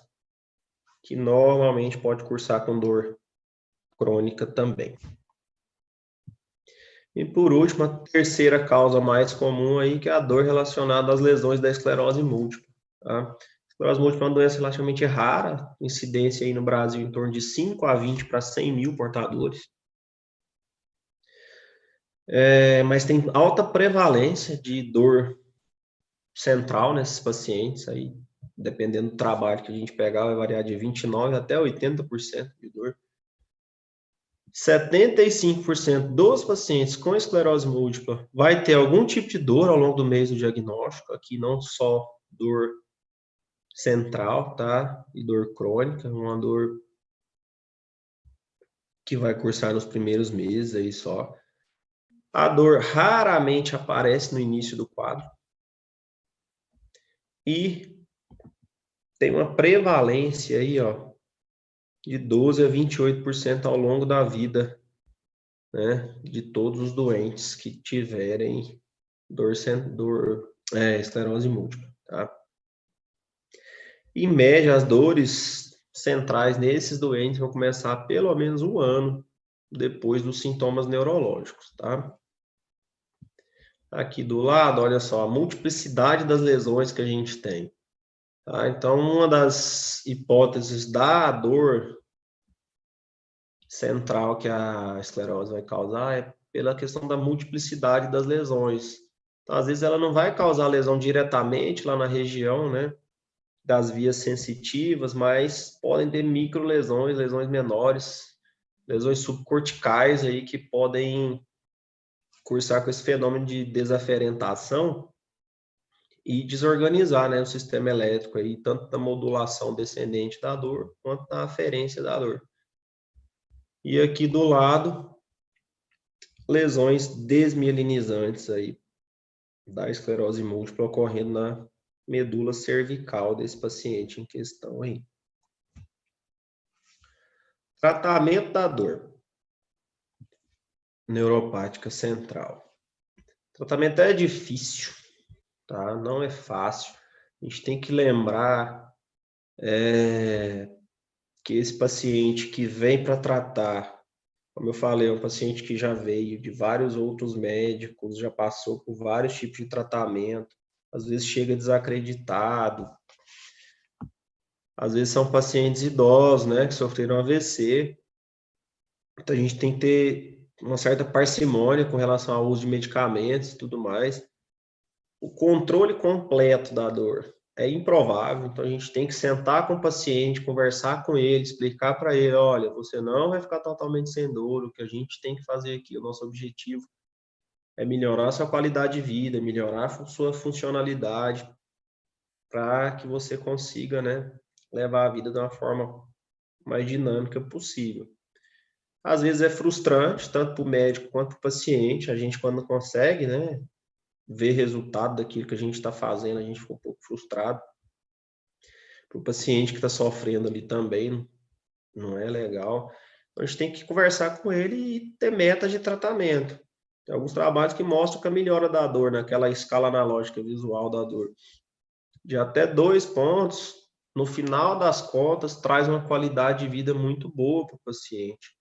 Speaker 5: que normalmente pode cursar com dor crônica também. E por último, a terceira causa mais comum aí, que é a dor relacionada às lesões da esclerose múltipla, tá? A esclerose múltipla é uma doença relativamente rara, incidência aí no Brasil em torno de 5 a 20 para 100 mil portadores. Mas tem alta prevalência de dor central nesses pacientes aí, dependendo do trabalho que a gente pegar, vai variar de 29% até 80% de dor. 75% dos pacientes com esclerose múltipla vai ter algum tipo de dor ao longo do mês do diagnóstico, aqui não só dor central, tá? E dor crônica, uma dor que vai cursar nos primeiros meses aí só. A dor raramente aparece no início do quadro. E tem uma prevalência aí, ó, de 12 a 28% ao longo da vida, né, de todos os doentes que tiverem esclerose múltipla, tá? Em média, as dores centrais nesses doentes vão começar pelo menos 1 ano depois dos sintomas neurológicos, tá? Aqui do lado, olha só, a multiplicidade das lesões que a gente tem. Tá? Então, uma das hipóteses da dor central que a esclerose vai causar é pela questão da multiplicidade das lesões. Então, às vezes, ela não vai causar lesão diretamente lá na região, né, das vias sensitivas, mas podem ter microlesões, lesões menores, lesões subcorticais aí que podem cursar com esse fenômeno de desaferentação e desorganizar, né, o sistema elétrico aí, tanto na modulação descendente da dor quanto na aferência da dor. E aqui do lado, lesões desmielinizantes aí da esclerose múltipla ocorrendo na medula cervical desse paciente em questão aí. Tratamento da dor neuropática central. O tratamento é difícil, tá? Não é fácil. A gente tem que lembrar que esse paciente que vem para tratar, como eu falei, é um paciente que já veio de vários outros médicos, já passou por vários tipos de tratamento, às vezes chega desacreditado, às vezes são pacientes idosos, né, que sofreram AVC. Então a gente tem que ter uma certa parcimônia com relação ao uso de medicamentos e tudo mais. O controle completo da dor é improvável, então a gente tem que sentar com o paciente, conversar com ele, explicar para ele, olha, você não vai ficar totalmente sem dor, o que a gente tem que fazer aqui, o nosso objetivo é melhorar a sua qualidade de vida, melhorar a sua funcionalidade, para que você consiga, né, levar a vida de uma forma mais dinâmica possível. Às vezes é frustrante, tanto para o médico quanto para o paciente, a gente quando consegue, né, ver resultado daquilo que a gente está fazendo, a gente fica um pouco frustrado. Para o paciente que está sofrendo ali também, não é legal. Então, a gente tem que conversar com ele e ter metas de tratamento. Tem alguns trabalhos que mostram que a melhora da dor, naquela escala analógica visual da dor, de até 2 pontos, no final das contas, traz uma qualidade de vida muito boa para o paciente.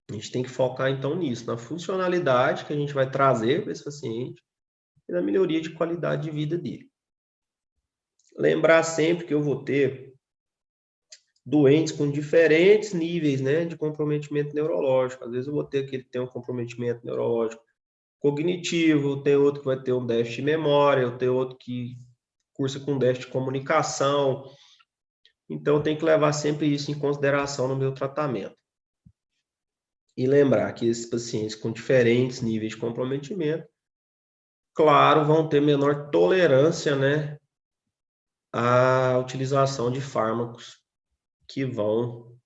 Speaker 5: A gente tem que focar, então, nisso, na funcionalidade que a gente vai trazer para esse paciente e na melhoria de qualidade de vida dele. Lembrar sempre que eu vou ter doentes com diferentes níveis, né, de comprometimento neurológico. Às vezes eu vou ter aquele que tem um comprometimento neurológico cognitivo, tem outro que vai ter um déficit de memória, eu tenho outro que cursa com déficit de comunicação. Então, eu tenho que levar sempre isso em consideração no meu tratamento. E lembrar que esses pacientes com diferentes níveis de comprometimento, claro, vão ter menor tolerância, né, à utilização de fármacos que vão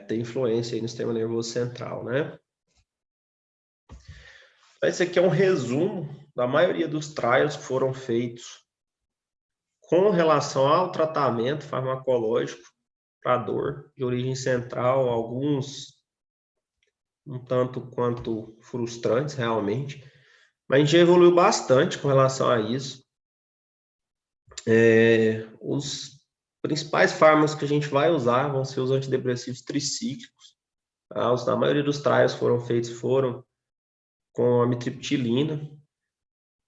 Speaker 5: ter influência aí no sistema nervoso central, né? Esse aqui é um resumo da maioria dos trials que foram feitos com relação ao tratamento farmacológico para dor de origem central, alguns um tanto quanto frustrantes realmente, mas a gente evoluiu bastante com relação a isso. Os principais fármacos que a gente vai usar vão ser os antidepressivos tricíclicos. A maioria dos trials foram com amitriptilina.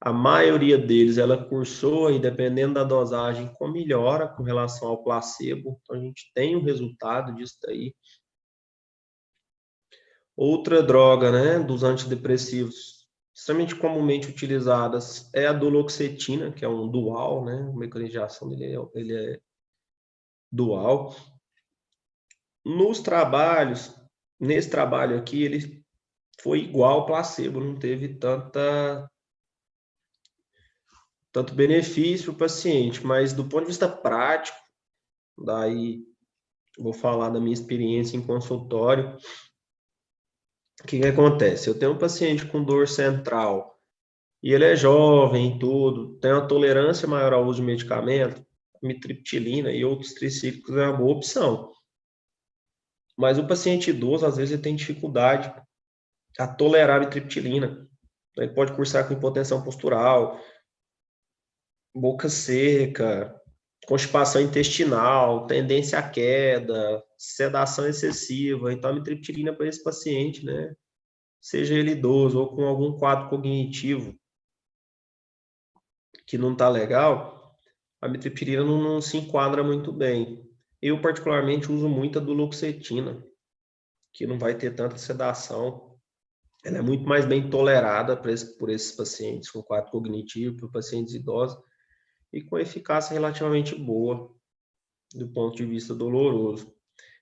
Speaker 5: A maioria deles, ela cursou, e dependendo da dosagem, com melhora com relação ao placebo. Então, a gente tem um resultado disso daí. Outra droga, né, dos antidepressivos extremamente comumente utilizadas é a duloxetina, que é um dual, né, o mecanismo de ação dele ele é dual. Nesse trabalho aqui, ele foi igual ao placebo, não teve tanto benefício para o paciente, mas do ponto de vista prático, daí vou falar da minha experiência em consultório. O que acontece? Eu tenho um paciente com dor central e ele é jovem e tudo, tem uma tolerância maior ao uso de medicamento, amitriptilina e outros tricíclicos é uma boa opção. Mas o paciente idoso, às vezes, ele tem dificuldade a tolerar a amitriptilina. Ele pode cursar com hipotensão postural, boca seca, constipação intestinal, tendência à queda, sedação excessiva. Então, a amitriptilina para esse paciente, né, seja ele idoso ou com algum quadro cognitivo que não está legal, a amitriptilina não se enquadra muito bem. Eu, particularmente, uso muito a duloxetina. que não vai ter tanta sedação. Ela é muito mais bem tolerada por esses pacientes com quadro cognitivo, por pacientes idosos, e com eficácia relativamente boa do ponto de vista doloroso.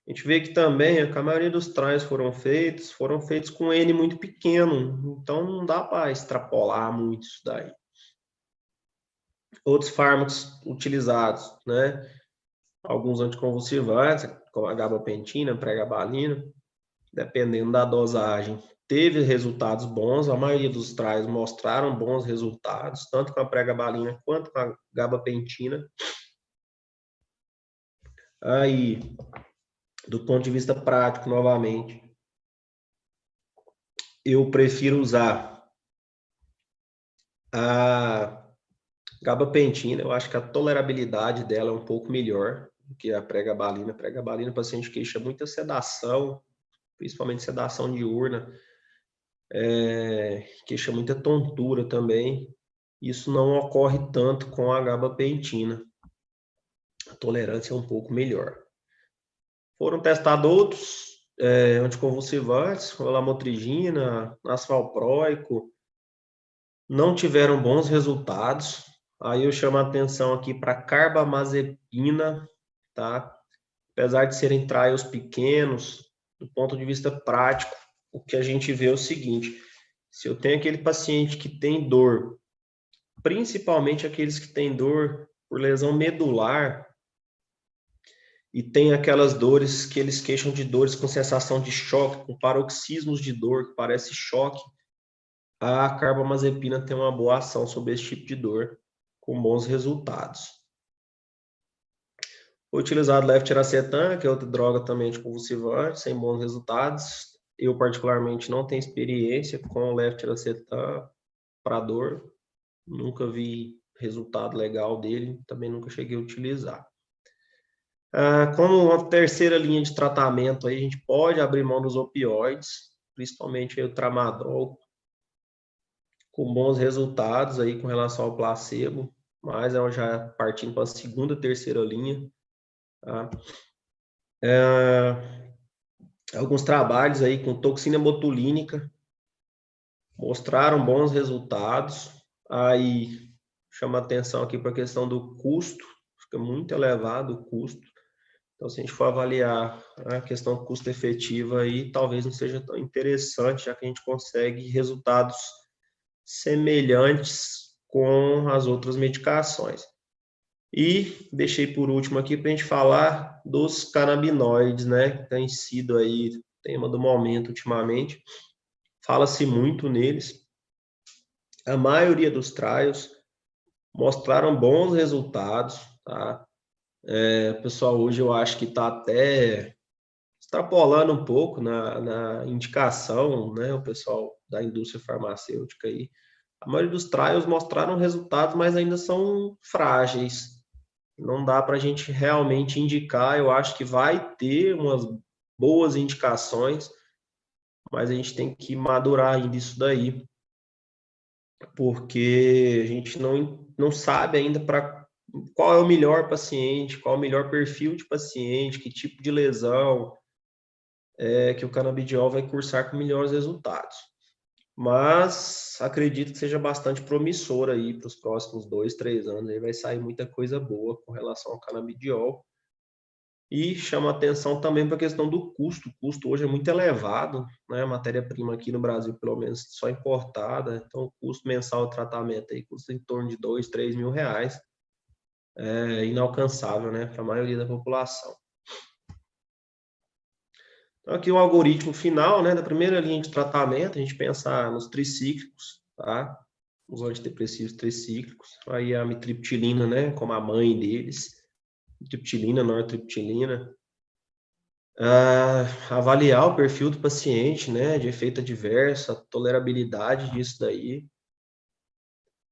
Speaker 5: A gente vê que também a maioria dos trials foram feitos com N muito pequeno, então não dá para extrapolar muito isso daí. Outros fármacos utilizados, né? Alguns anticonvulsivantes, como a gabapentina, pregabalina, dependendo da dosagem, teve resultados bons. A maioria dos trials mostraram bons resultados, tanto com a pregabalina quanto com a gabapentina. Aí, do ponto de vista prático, novamente, eu prefiro usar a gabapentina. Eu acho que a tolerabilidade dela é um pouco melhor do que a pregabalina. A pregabalina, o paciente queixa muita sedação, principalmente sedação diurna, queixa muita tontura também. Isso não ocorre tanto com a gabapentina. A tolerância é um pouco melhor. Foram testados outros anticonvulsivantes, como a lamotrigina, ácido valproico, não tiveram bons resultados. Aí eu chamo a atenção aqui para a carbamazepina, tá? Apesar de serem trials pequenos, do ponto de vista prático, o que a gente vê é o seguinte: se eu tenho aquele paciente que tem dor, principalmente aqueles que têm dor por lesão medular, e tem aquelas dores que eles queixam de dores com sensação de choque, com paroxismos de dor, que parece choque, a carbamazepina tem uma boa ação sobre esse tipo de dor, com bons resultados. Foi utilizado levetiracetam, que é outra droga também anticonvulsivante, sem bons resultados. Eu, particularmente, não tenho experiência com levetiracetam para dor. Nunca vi resultado legal dele, também nunca cheguei a utilizar. Como uma terceira linha de tratamento, aí, a gente pode abrir mão dos opioides, principalmente aí o tramadol, com bons resultados aí com relação ao placebo, mas já partindo para a segunda, terceira linha. Tá? Alguns trabalhos aí com toxina botulínica mostraram bons resultados. Aí chama atenção aqui para a questão do custo, fica muito elevado o custo. Então, se a gente for avaliar a questão do custo efetivo aí, talvez não seja tão interessante, já que a gente consegue resultados semelhantes com as outras medicações. E deixei por último aqui para a gente falar dos canabinoides, né, que tem sido aí tema do momento ultimamente. Fala-se muito neles. A maioria dos trials mostraram bons resultados, tá? O pessoal hoje eu acho que está até extrapolando um pouco na indicação, né? O pessoal da indústria farmacêutica aí. A maioria dos trials mostraram resultados, mas ainda são frágeis. Não dá para a gente realmente indicar. Eu acho que vai ter umas boas indicações, mas a gente tem que madurar ainda isso daí, porque a gente não sabe ainda para qual é o melhor paciente, qual é o melhor perfil de paciente, que tipo de lesão que o canabidiol vai cursar com melhores resultados. Mas acredito que seja bastante promissor aí para os próximos 2, 3 anos. Aí vai sair muita coisa boa com relação ao canabidiol. E chama atenção também para a questão do custo. O custo hoje é muito elevado, né? A matéria-prima aqui no Brasil, pelo menos, só importada. Então, o custo mensal de tratamento aí custa em torno de 2, 3 mil reais. É inalcançável, né, para a maioria da população. Então, aqui o algoritmo final, né, da primeira linha de tratamento, a gente pensar nos tricíclicos, tá? Os antidepressivos tricíclicos. Aí a amitriptilina, né, como a mãe deles. Triptilina, nortriptilina. Avaliar o perfil do paciente, né, de efeito adverso, a tolerabilidade disso daí.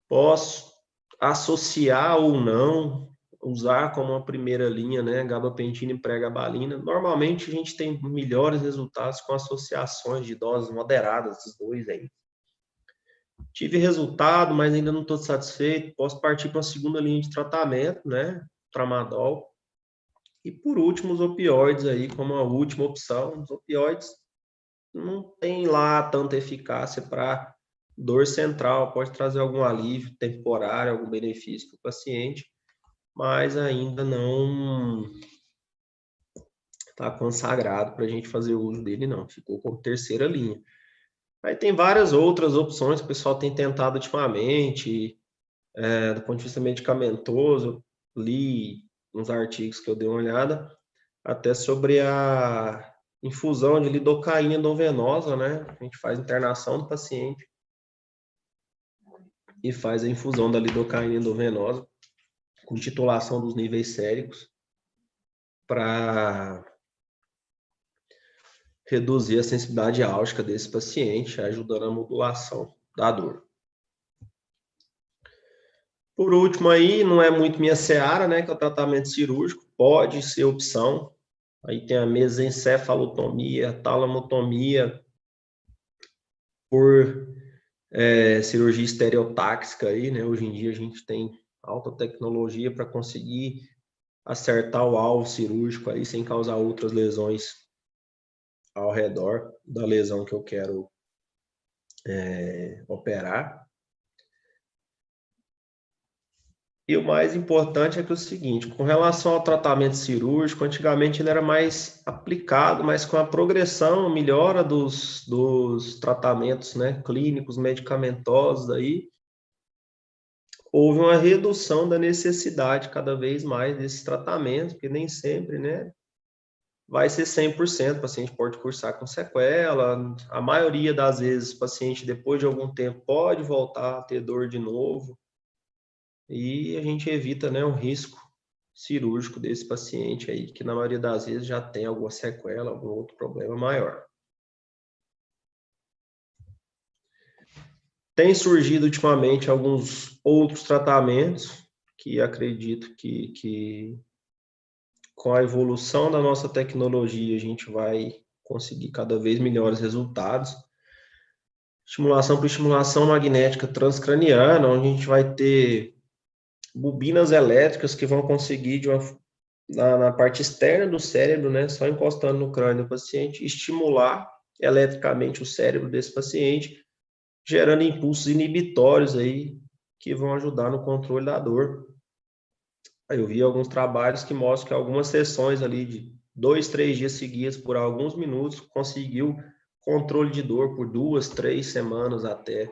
Speaker 5: Posso associar ou não, usar como uma primeira linha, né, gabapentina e pregabalina. Normalmente a gente tem melhores resultados com associações de doses moderadas dos dois aí. Tive resultado, mas ainda não estou satisfeito. Posso partir para uma segunda linha de tratamento, né, tramadol. E por último, os opioides aí como a última opção. Os opioides não tem lá tanta eficácia para dor central, pode trazer algum alívio temporário, algum benefício para o paciente, mas ainda não está consagrado para a gente fazer uso dele, não. Ficou como terceira linha. Aí tem várias outras opções que o pessoal tem tentado ultimamente, do ponto de vista medicamentoso, li uns artigos que eu dei uma olhada, até sobre a infusão de lidocaína endovenosa, né? A gente faz internação do paciente e faz a infusão da lidocaína endovenosa com titulação dos níveis séricos para reduzir a sensibilidade álgica desse paciente, ajudando a modulação da dor. Por último aí, não é muito minha seara, né, que é o tratamento cirúrgico, pode ser opção. Aí tem a mesencefalotomia, talamotomia por cirurgia estereotáxica aí, né? Hoje em dia a gente tem alta tecnologia para conseguir acertar o alvo cirúrgico aí sem causar outras lesões ao redor da lesão que eu quero operar. E o mais importante é que é o seguinte, com relação ao tratamento cirúrgico, antigamente ele era mais aplicado, mas com a progressão, melhora dos tratamentos, né, clínicos, medicamentosos, aí, houve uma redução da necessidade cada vez mais desses tratamentos, porque nem sempre, né, vai ser 100%, o paciente pode cursar com sequela, a maioria das vezes o paciente, depois de algum tempo, pode voltar a ter dor de novo, e a gente evita, né, um risco cirúrgico desse paciente aí, que na maioria das vezes já tem alguma sequela, algum outro problema maior. Tem surgido ultimamente alguns outros tratamentos que acredito que com a evolução da nossa tecnologia a gente vai conseguir cada vez melhores resultados. Estimulação por estimulação magnética transcraniana, onde a gente vai ter bobinas elétricas que vão conseguir, na parte externa do cérebro, né, só encostando no crânio do paciente, estimular eletricamente o cérebro desse paciente, gerando impulsos inibitórios aí, que vão ajudar no controle da dor. Aí eu vi alguns trabalhos que mostram que algumas sessões ali de 2, 3 dias seguidos, por alguns minutos, conseguiu controle de dor por 2, 3 semanas até.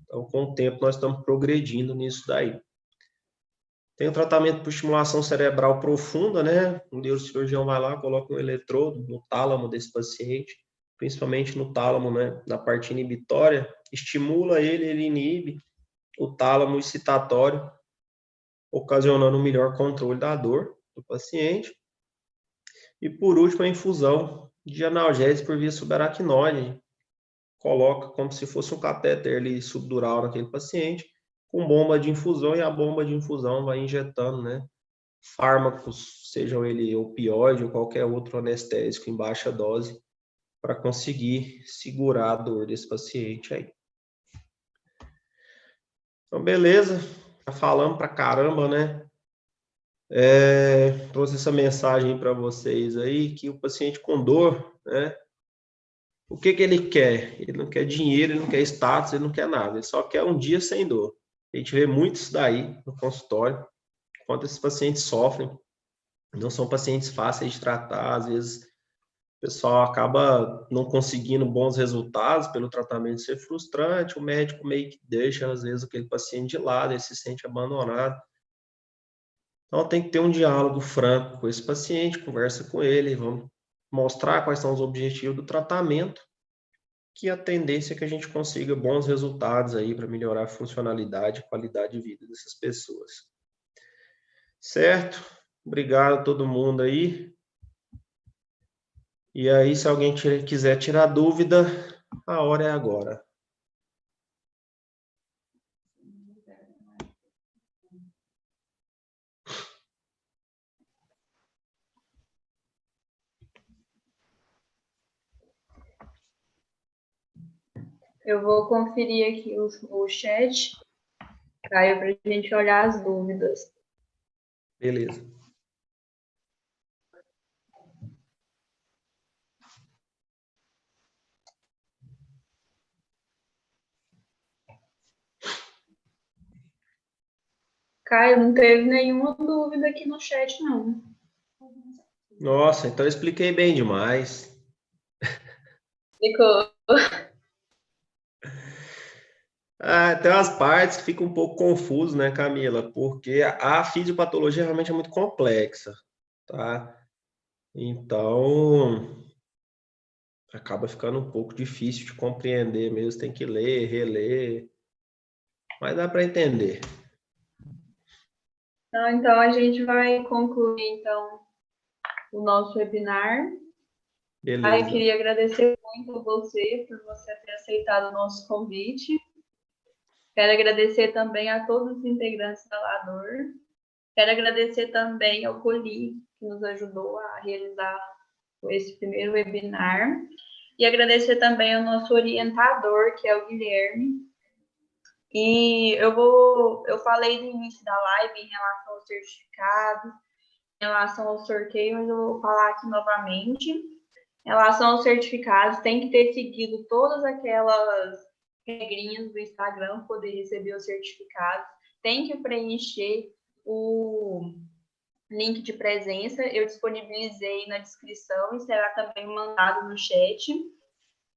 Speaker 5: Então, com o tempo, nós estamos progredindo nisso daí. Tem o tratamento por estimulação cerebral profunda, né? O neurocirurgião vai lá, coloca um eletrodo no tálamo desse paciente, principalmente no tálamo, né? Na parte inibitória, estimula ele inibe o tálamo excitatório, ocasionando um melhor controle da dor do paciente. E por último, a infusão de analgésico por via subaracnoide. Coloca como se fosse um catéter ali subdural naquele paciente, com bomba de infusão, e a bomba de infusão vai injetando, né, fármacos, sejam ele opioide ou qualquer outro anestésico em baixa dose, para conseguir segurar a dor desse paciente aí. Então, beleza, já falamos pra caramba, né? Trouxe essa mensagem para vocês aí, que o paciente com dor, né, o que ele quer? Ele não quer dinheiro, ele não quer status, ele não quer nada, ele só quer um dia sem dor. A gente vê muito isso daí no consultório, quanto esses pacientes sofrem, não são pacientes fáceis de tratar, às vezes o pessoal acaba não conseguindo bons resultados pelo tratamento ser frustrante, o médico meio que deixa, às vezes, aquele paciente de lado, ele se sente abandonado. Então, tem que ter um diálogo franco com esse paciente, conversa com ele, vamos mostrar quais são os objetivos do tratamento, que a tendência é que a gente consiga bons resultados aí para melhorar a funcionalidade e qualidade de vida dessas pessoas. Certo? Obrigado a todo mundo aí. E aí, se alguém quiser tirar dúvida, a hora é agora.
Speaker 1: Eu vou conferir aqui o chat, Caio, para a gente olhar as dúvidas.
Speaker 5: Beleza.
Speaker 1: Caio, não teve nenhuma dúvida aqui no chat, não.
Speaker 5: Nossa, então eu expliquei bem demais.
Speaker 1: Ficou.
Speaker 5: Tem umas partes que ficam um pouco confuso, né, Camila? Porque a fisiopatologia realmente é muito complexa, tá? Então, acaba ficando um pouco difícil de compreender mesmo. Tem que ler, reler, mas dá para entender.
Speaker 1: Então, a gente vai concluir, então, o nosso webinar. Eu
Speaker 5: Beleza.
Speaker 1: queria agradecer muito a você por você ter aceitado o nosso convite. Quero agradecer também a todos os integrantes da LADOR. Quero agradecer também ao Coli, que nos ajudou a realizar esse primeiro webinar. E agradecer também ao nosso orientador, que é o Guilherme. E eu falei no início da live em relação ao certificado, em relação ao sorteio, mas eu vou falar aqui novamente. Em relação aos certificados, tem que ter seguido todas aquelas regrinhas do Instagram para poder receber os certificados. Tem que preencher o link de presença. Eu disponibilizei na descrição e será também mandado no chat.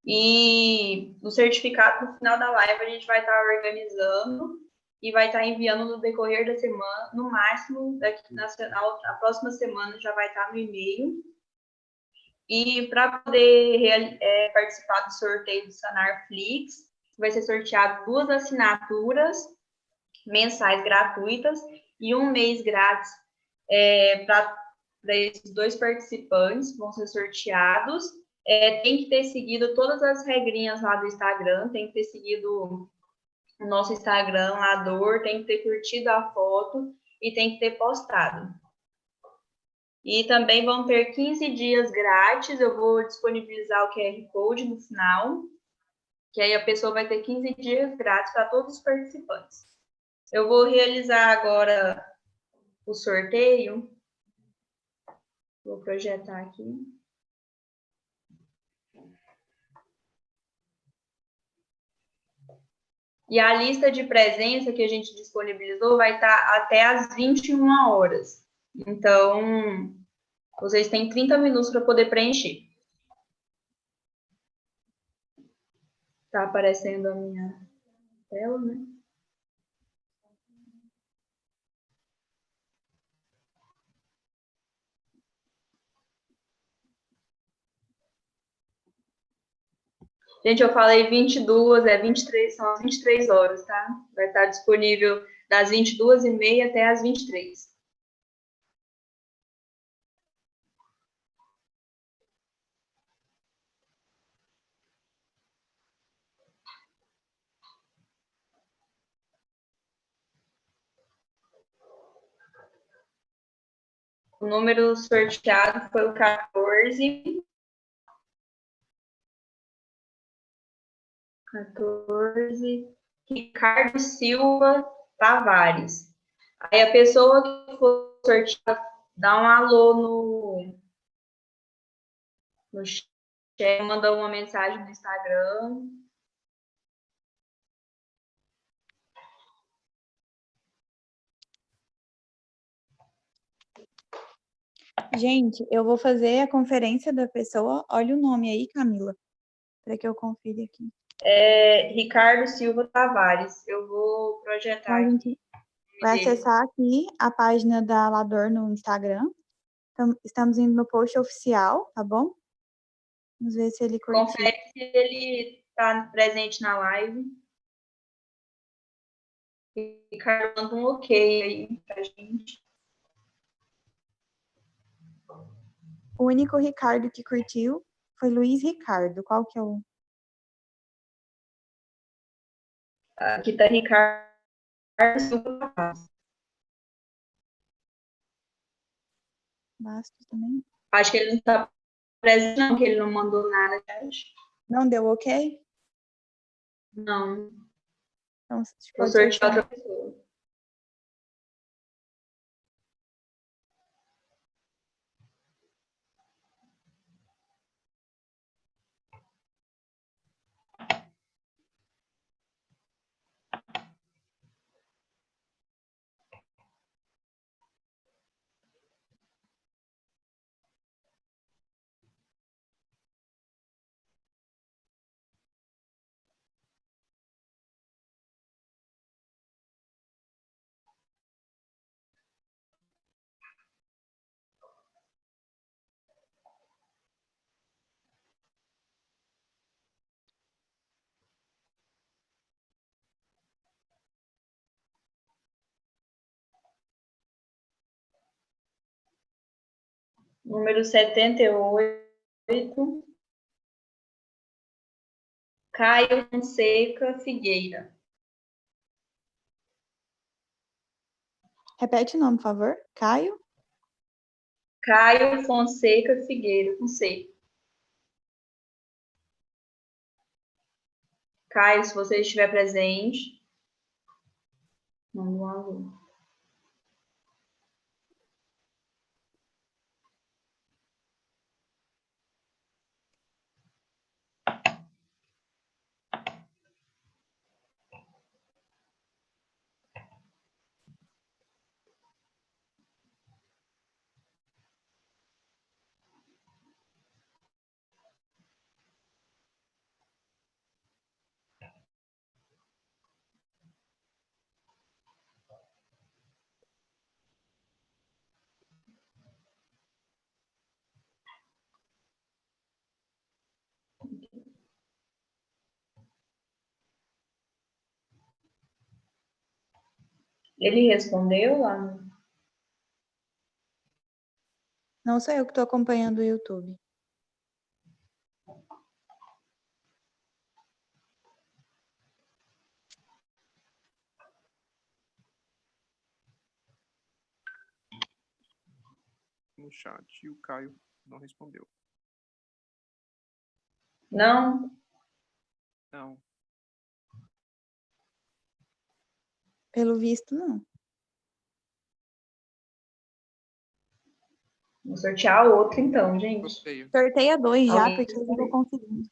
Speaker 1: E o certificado, no final da live, a gente vai estar organizando e vai estar enviando no decorrer da semana, no máximo, daqui a próxima semana já vai estar no e-mail. E para poder participar do sorteio do Sanarflix, vai ser sorteado 2 assinaturas mensais gratuitas e 1 mês grátis para esses 2 participantes, vão ser sorteados. Tem que ter seguido todas as regrinhas lá do Instagram, tem que ter seguido o nosso Instagram, Lador, tem que ter curtido a foto e tem que ter postado. E também vão ter 15 dias grátis, eu vou disponibilizar o QR Code no final, que aí a pessoa vai ter 15 dias grátis para todos os participantes. Eu vou realizar agora o sorteio. Vou projetar aqui. E a lista de presença que a gente disponibilizou vai estar até às 21 horas. Então, vocês têm 30 minutos para poder preencher. Está aparecendo a minha tela, né? Gente, eu falei 22, 23, são as 23 horas, tá? Vai estar disponível das 22h30 até as 23. O número sorteado foi o 14. 14. Ricardo Silva Tavares. Aí a pessoa que for sorteada, dá um alô no chat, manda uma mensagem no Instagram.
Speaker 6: Gente, eu vou fazer a conferência da pessoa. Olha o nome aí, Camila, para que eu confira aqui.
Speaker 1: Ricardo Silva Tavares. Eu vou projetar
Speaker 6: Então, a
Speaker 1: aqui.
Speaker 6: gente vai acessar aqui a página da Lador no Instagram. Então, estamos indo no post oficial, tá bom? Vamos ver se ele curtiu.
Speaker 1: Confere se ele está presente na live. Ricardo, manda um ok aí pra gente.
Speaker 6: O único Ricardo que curtiu foi Luiz Ricardo. Qual que é o...
Speaker 1: Aqui está Ricardo Silva Tavares.
Speaker 6: Bastos também?
Speaker 1: Acho que ele não está presente, não, que ele não mandou nada.
Speaker 6: Não deu ok?
Speaker 1: Não.
Speaker 6: Então,
Speaker 1: Vou
Speaker 6: pode ser
Speaker 1: sortear outra pessoa. Número 78, Caio Fonseca Figueira.
Speaker 6: Repete o nome, por favor. Caio?
Speaker 1: Caio Fonseca Figueira, com C. Caio, se você estiver presente, manda um alô. Ele respondeu lá no...
Speaker 6: Não sou eu que estou acompanhando o YouTube.
Speaker 7: No chat e o Caio não respondeu.
Speaker 1: Não?
Speaker 7: Não.
Speaker 6: Pelo visto, não.
Speaker 1: Vou sortear outro então, gente.
Speaker 7: Sorteio.
Speaker 6: Sorteia 2 já,
Speaker 1: Alguém
Speaker 6: porque eu não tô conseguindo.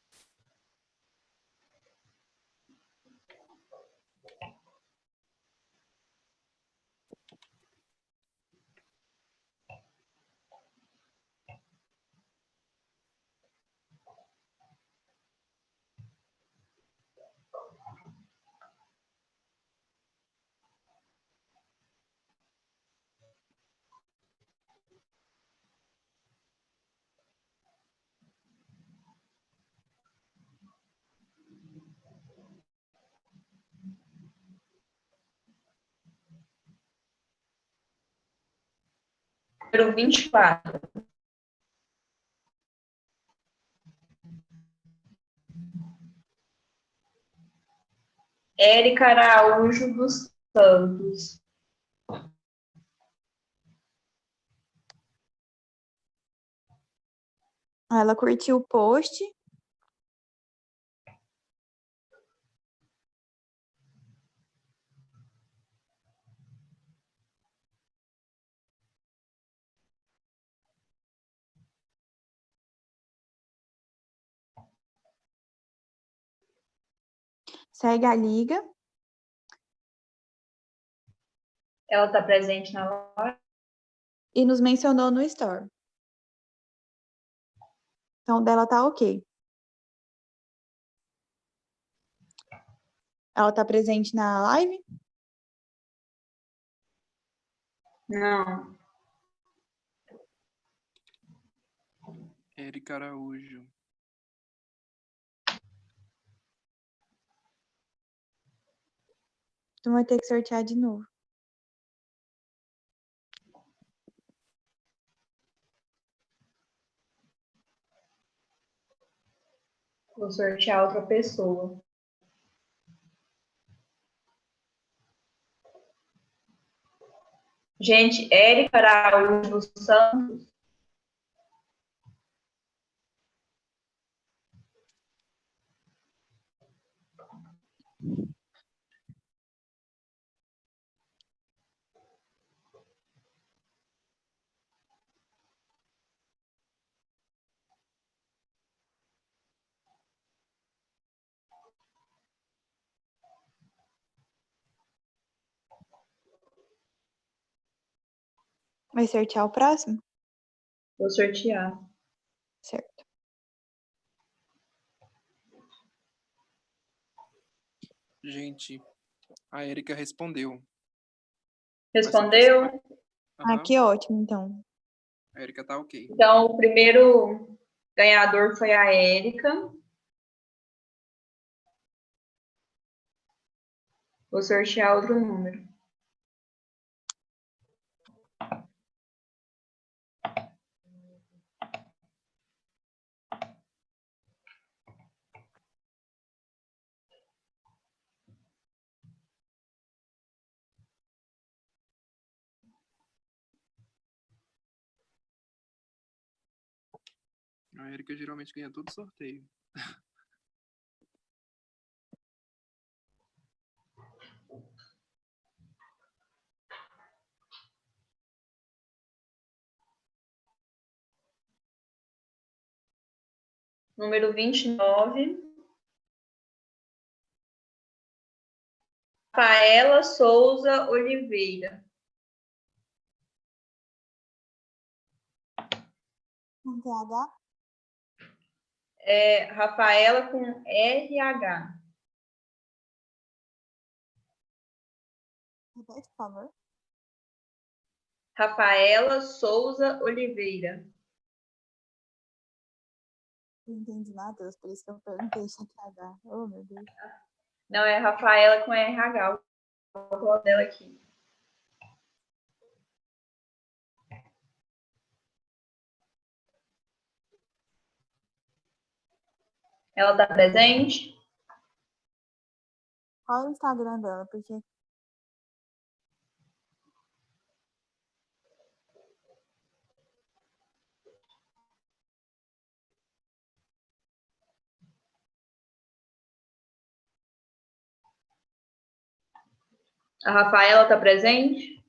Speaker 1: Número 24. Érica Araújo dos Santos.
Speaker 6: Ela curtiu o post. Segue a liga.
Speaker 1: Ela está presente na live?
Speaker 6: E nos mencionou no Store. Então, dela tá ok. Ela tá presente na live?
Speaker 1: Não.
Speaker 7: Érica Araújo.
Speaker 6: Então, vai ter que sortear de novo.
Speaker 1: Vou sortear outra pessoa. Gente, Érica Araújo dos Santos.
Speaker 6: Vai sortear o próximo?
Speaker 1: Vou sortear.
Speaker 6: Certo.
Speaker 7: Gente, a Érica respondeu.
Speaker 1: Respondeu?
Speaker 7: Aham.
Speaker 6: Ah, que ótimo, então.
Speaker 7: A Érica tá ok.
Speaker 1: Então, o primeiro ganhador foi a Érica. Vou sortear outro número.
Speaker 7: A Erika geralmente ganha todo sorteio.
Speaker 1: Número 29. Rafaela Souza Oliveira.
Speaker 6: Com TH?
Speaker 1: É Rafaela com RH.
Speaker 6: Repete, por favor.
Speaker 1: Rafaela Souza Oliveira.
Speaker 6: Não entendi nada, Deus, por isso que eu perguntei se é TH. Oh, meu Deus.
Speaker 1: Não, é Rafaela com RH. Vou colocar dela aqui. Ela está presente?
Speaker 6: Qual é o Instagram dela? Porque
Speaker 1: A Rafaela está presente?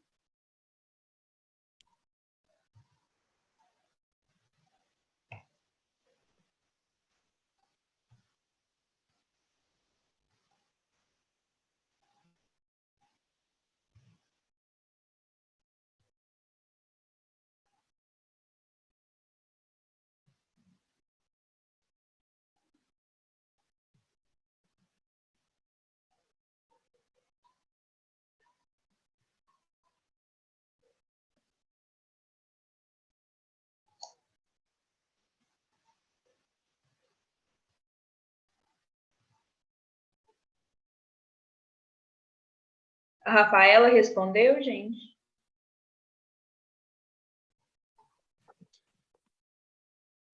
Speaker 1: A Rafaela respondeu, gente?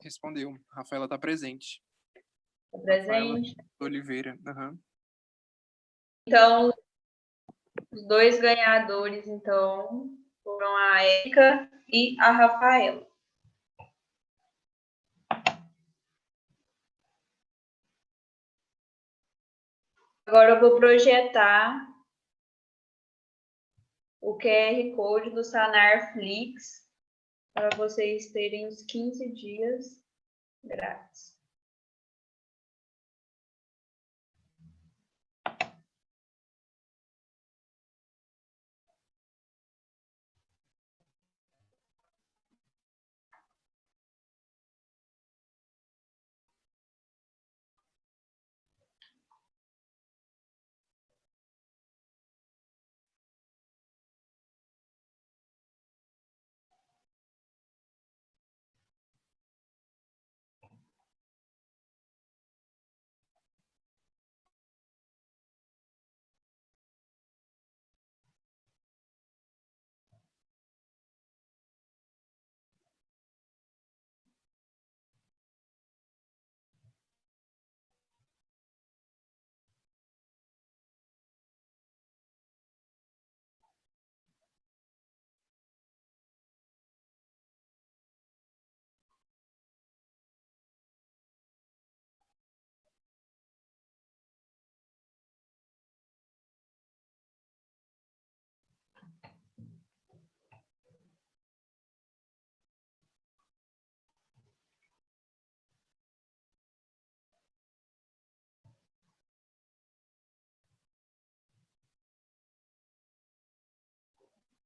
Speaker 7: Respondeu. Rafaela está presente.
Speaker 1: Está presente?
Speaker 7: Oliveira. Aham.
Speaker 1: Então, os dois ganhadores, então, foram a Érica e a Rafaela. Agora eu vou projetar o QR Code do Sanar Flix para vocês terem os 15 dias grátis.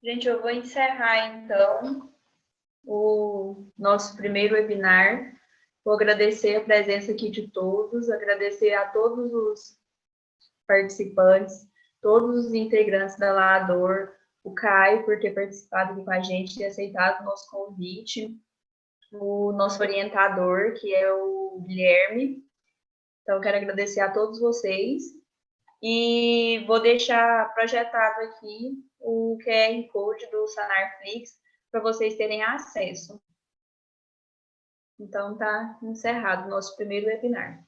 Speaker 1: Gente, eu vou encerrar, então, o nosso primeiro webinar. Vou agradecer a presença aqui de todos, agradecer a todos os participantes, todos os integrantes da LADOR, o Caio por ter participado aqui com a gente e aceitado o nosso convite, o nosso orientador, que é o Guilherme. Então, quero agradecer a todos vocês e vou deixar projetado aqui o QR Code do Sanarflix para vocês terem acesso. Então, tá encerrado o nosso primeiro webinar.